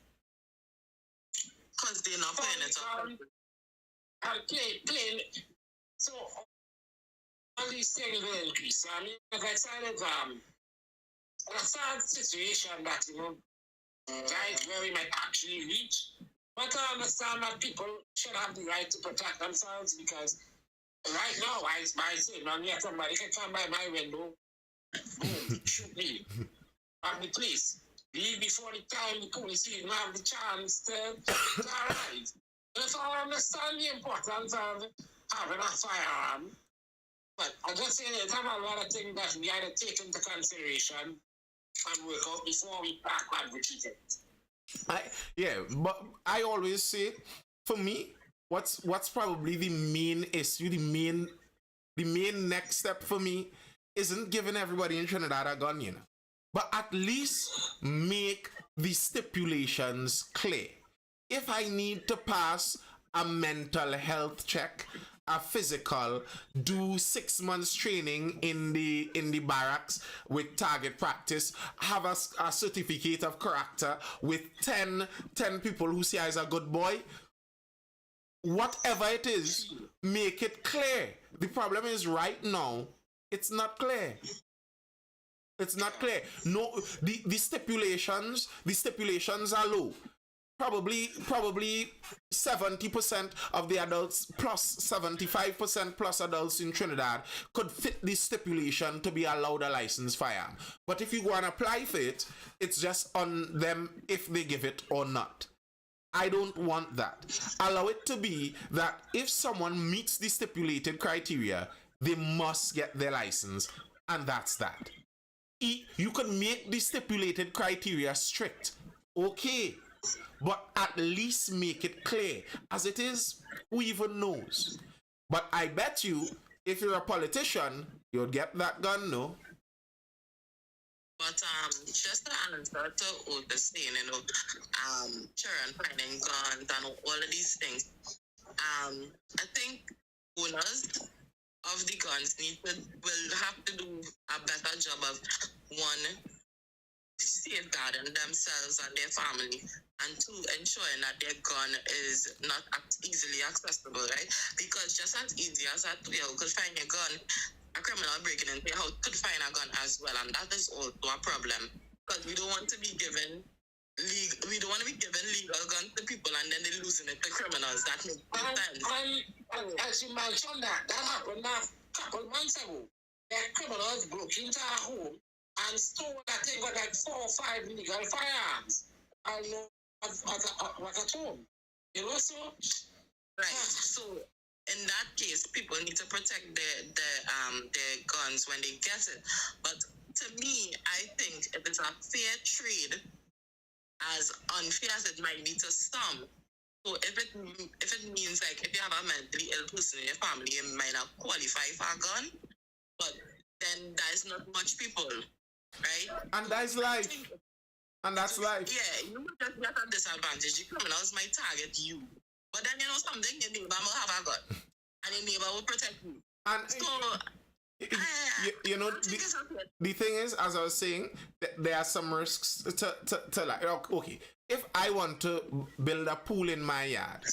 Because they're not playing it up. And playing. So all these things will increase. I mean, as I said, it's a sad situation that, guys where we might actually reach. But I understand that people should have the right to protect themselves, because right now, I say, man, yeah, somebody can come by my window, boom, shoot me at the police. Leave before the time the police even have the chance to arrive. So I understand the importance of having a firearm. But I just say there's a lot of things that we got to take into consideration and work out before we advocate it. But I always say, for me, what's probably the main issue, the main next step for me isn't giving everybody in Trinidad a gun, but at least make the stipulations clear. If I need to pass a mental health check, a physical, do 6 months training in the barracks with target practice, have a certificate of character with 10 people who say I'm a good boy, whatever it is, make it clear. The problem is right now, it's not clear. It's not clear. No, the stipulations are low. probably 70% of the adults plus 75% plus adults in Trinidad could fit this stipulation to be allowed a licensed firearm. But if you go and apply for it, it's just on them if they give it or not. I don't want that. Allow it to be that if someone meets the stipulated criteria, they must get their license, and that's that. You can make the stipulated criteria strict, okay, but at least make it clear. As it is, who even knows? But I bet you, if you're a politician, you'll get that gun, no? But just to answer to Otis saying, children finding guns and all of these things, I think owners of the guns will have to do a better job of one, safeguarding themselves and their family, and two, ensuring that their gun is not easily accessible, right? Because just as easy as a 2-year-old could find a gun, a criminal breaking into your house could find a gun as well, and that is also a problem. Because we don't want to be given legal guns to people and then they're losing it to criminals. That makes no sense. And as you mentioned, that happened a couple months ago. That criminals broke into our home and stole, I think, like 4 or 5 legal firearms. I know what at home. You know, so right. So in that case, people need to protect their guns when they get it. But to me, I think it is a fair trade, as unfair as it might be to some. So if it means like if you have a mentally ill person in your family, you might not qualify for a gun, but then there's not much people, right? And that's life. And that's life. Yeah, you would just get a disadvantage. The criminals might target you. But then you know something, your neighbor will have a gun. And your neighbor will protect you. And so you know, the thing is, as I was saying, there are some risks to like, okay, if I want to build a pool in my yard,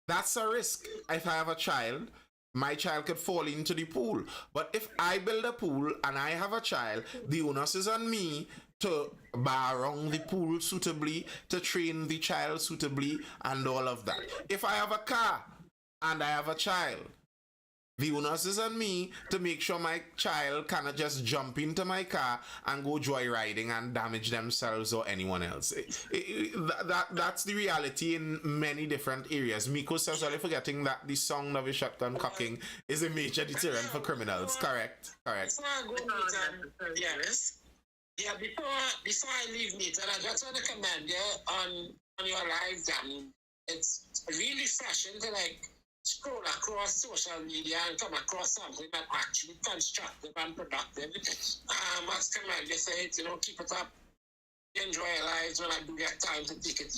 that's a risk. If I have a child, my child could fall into the pool. But if I build a pool and I have a child, the onus is on me to bar around the pool suitably, to train the child suitably, and all of that. If I have a car and I have a child, the onus is on me to make sure my child cannot just jump into my car and go joyriding and damage themselves or anyone else. That's the reality in many different areas. Miko says, well, forgetting that the sound of a shotgun cocking is a major deterrent for criminals. Correct. Before I go, before I leave, Nathan, I just want to commend you on your live jam. It's really refreshing to scroll across social media and come across something that actually constructive and productive. As commend you say, keep it up. Enjoy your lives when I do get time to take it.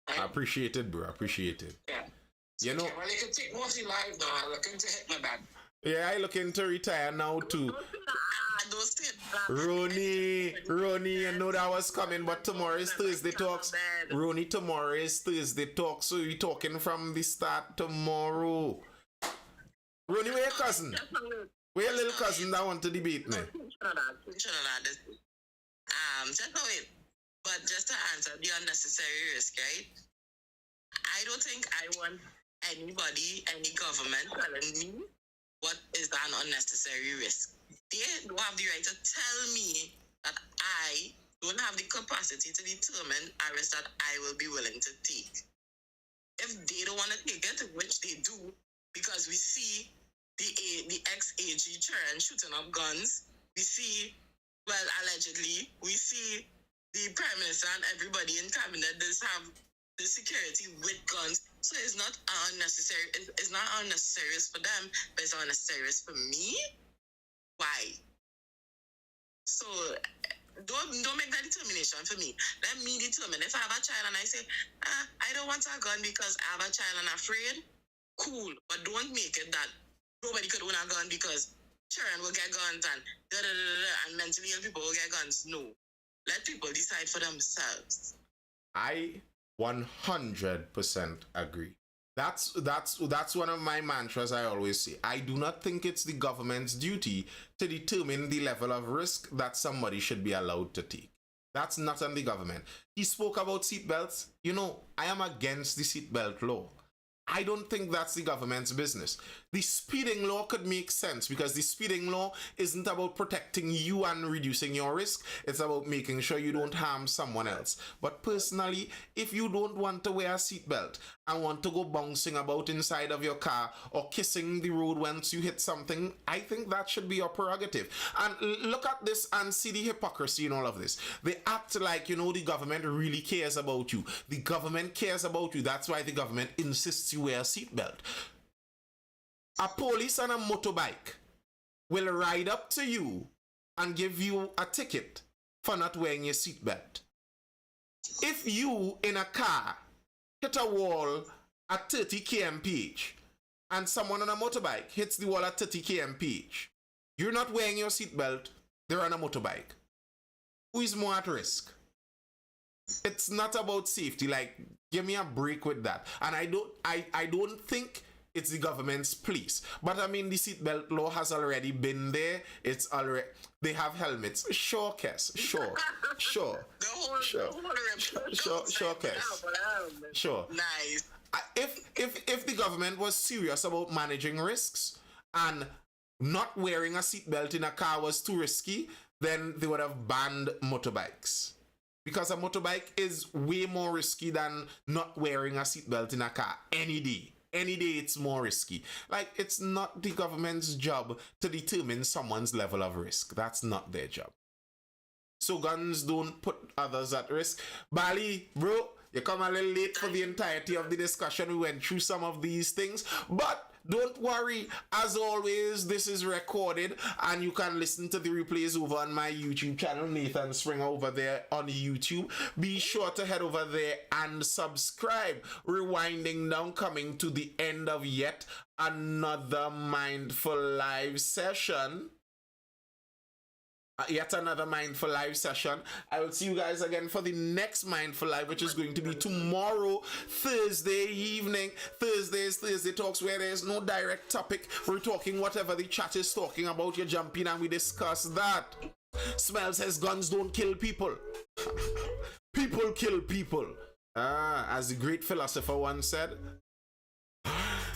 Right? I appreciate it, bro. Appreciate it. Yeah. You know, well, you can take most of your life now. I'm looking to hit my bag. Yeah, I looking to retire now too. Ronnie, you know that was coming, but tomorrow is Thursday Talks. Ronnie, tomorrow is Thursday Talks, so we talking from the start tomorrow. Ronnie, where your cousin? Where your little cousin that want to debate me? Just know it. But just to answer the unnecessary risk, right? I don't think I want anybody, any government telling me what is an unnecessary risk. They don't have the right to tell me that I don't have the capacity to determine a risk that I will be willing to take. If they don't want to take it, which they do, because we see the ex-AG children shooting up guns, we see, well, allegedly, we see the Prime Minister and everybody in cabinet does have the security with guns. So it's not unnecessary. It's not unnecessary risk for them, but it's unnecessary risk for me. Why? So don't make that determination for me. Let me determine. If I have a child and I say, I don't want a gun because I have a child and I'm afraid, cool. But don't make it that nobody could own a gun because children will get guns and and mentally ill people will get guns. No. Let people decide for themselves. I 100% agree. That's one of my mantras I always say. I do not think it's the government's duty to determine the level of risk that somebody should be allowed to take. That's not on the government. He spoke about seatbelts. You know, I am against the seatbelt law. I don't think that's the government's business. The speeding law could make sense because the speeding law isn't about protecting you and reducing your risk. It's about making sure you don't harm someone else. But personally, if you don't want to wear a seatbelt and want to go bouncing about inside of your car or kissing the road once you hit something, I think that should be your prerogative. And look at this and see the hypocrisy in all of this. They act like, you know, the government really cares about you. The government cares about you. That's why the government insists you wear a seatbelt. A police on a motorbike will ride up to you and give you a ticket for not wearing your seatbelt. If you in a car hit a wall at 30 kmph and someone on a motorbike hits the wall at 30 kmph, you're not wearing your seatbelt, they're on a motorbike. Who is more at risk? It's not about safety. Like, give me a break with that. And I don't think it's the government's police. But I mean, the seatbelt law has already been there. It's already, they have helmets. Sure, Kes. Sure. Sure. Sure, Kes. Sure. Nice. If the government was serious about managing risks and not wearing a seatbelt in a car was too risky, then they would have banned motorbikes. Because a motorbike is way more risky than not wearing a seatbelt in a car any day. Any day it's more risky. Like, it's not the government's job to determine someone's level of risk. That's not their job. So guns don't put others at risk. Bali, bro, you come a little late for the entirety of the discussion. We went through some of these things, but don't worry. As always, this is recorded and you can listen to the replays over on my YouTube channel, Nathan Springer, over there on YouTube. Be sure to head over there and subscribe. Rewinding down, coming to the end of yet another Mindful Live session. Yet another Mindful Live session. I will see you guys again for the next Mindful Live, which is going to be tomorrow, Thursday evening. Thursday is Thursday Talks, where there's no direct topic. We're talking whatever the chat is talking about. You jump in and we discuss that. Smell says guns don't kill people. People kill people. As the great philosopher once said.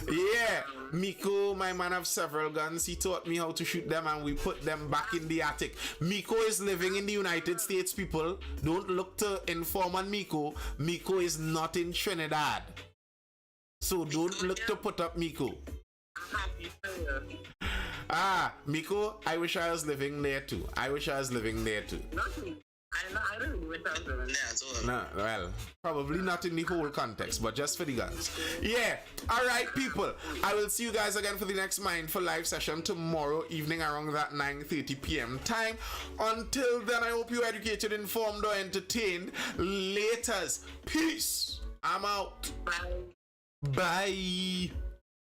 Yeah, Miko, my man of several guns, he taught me how to shoot them and we put them back in the attic. Miko is living in the United States, people. Don't look to inform on Miko. Miko is not in Trinidad. So don't look to put up Miko. Miko, I wish I was living there too. I wish I was living there too. I don't wish I was living there as well. No, well, probably not in the whole context, but just for the guns. Yeah, alright people, I will see you guys again for the next Mindful Live session tomorrow evening around that 9:30 p.m. time. Until then, I hope you're educated, informed, or entertained. Laters. Peace. I'm out. Bye. Bye.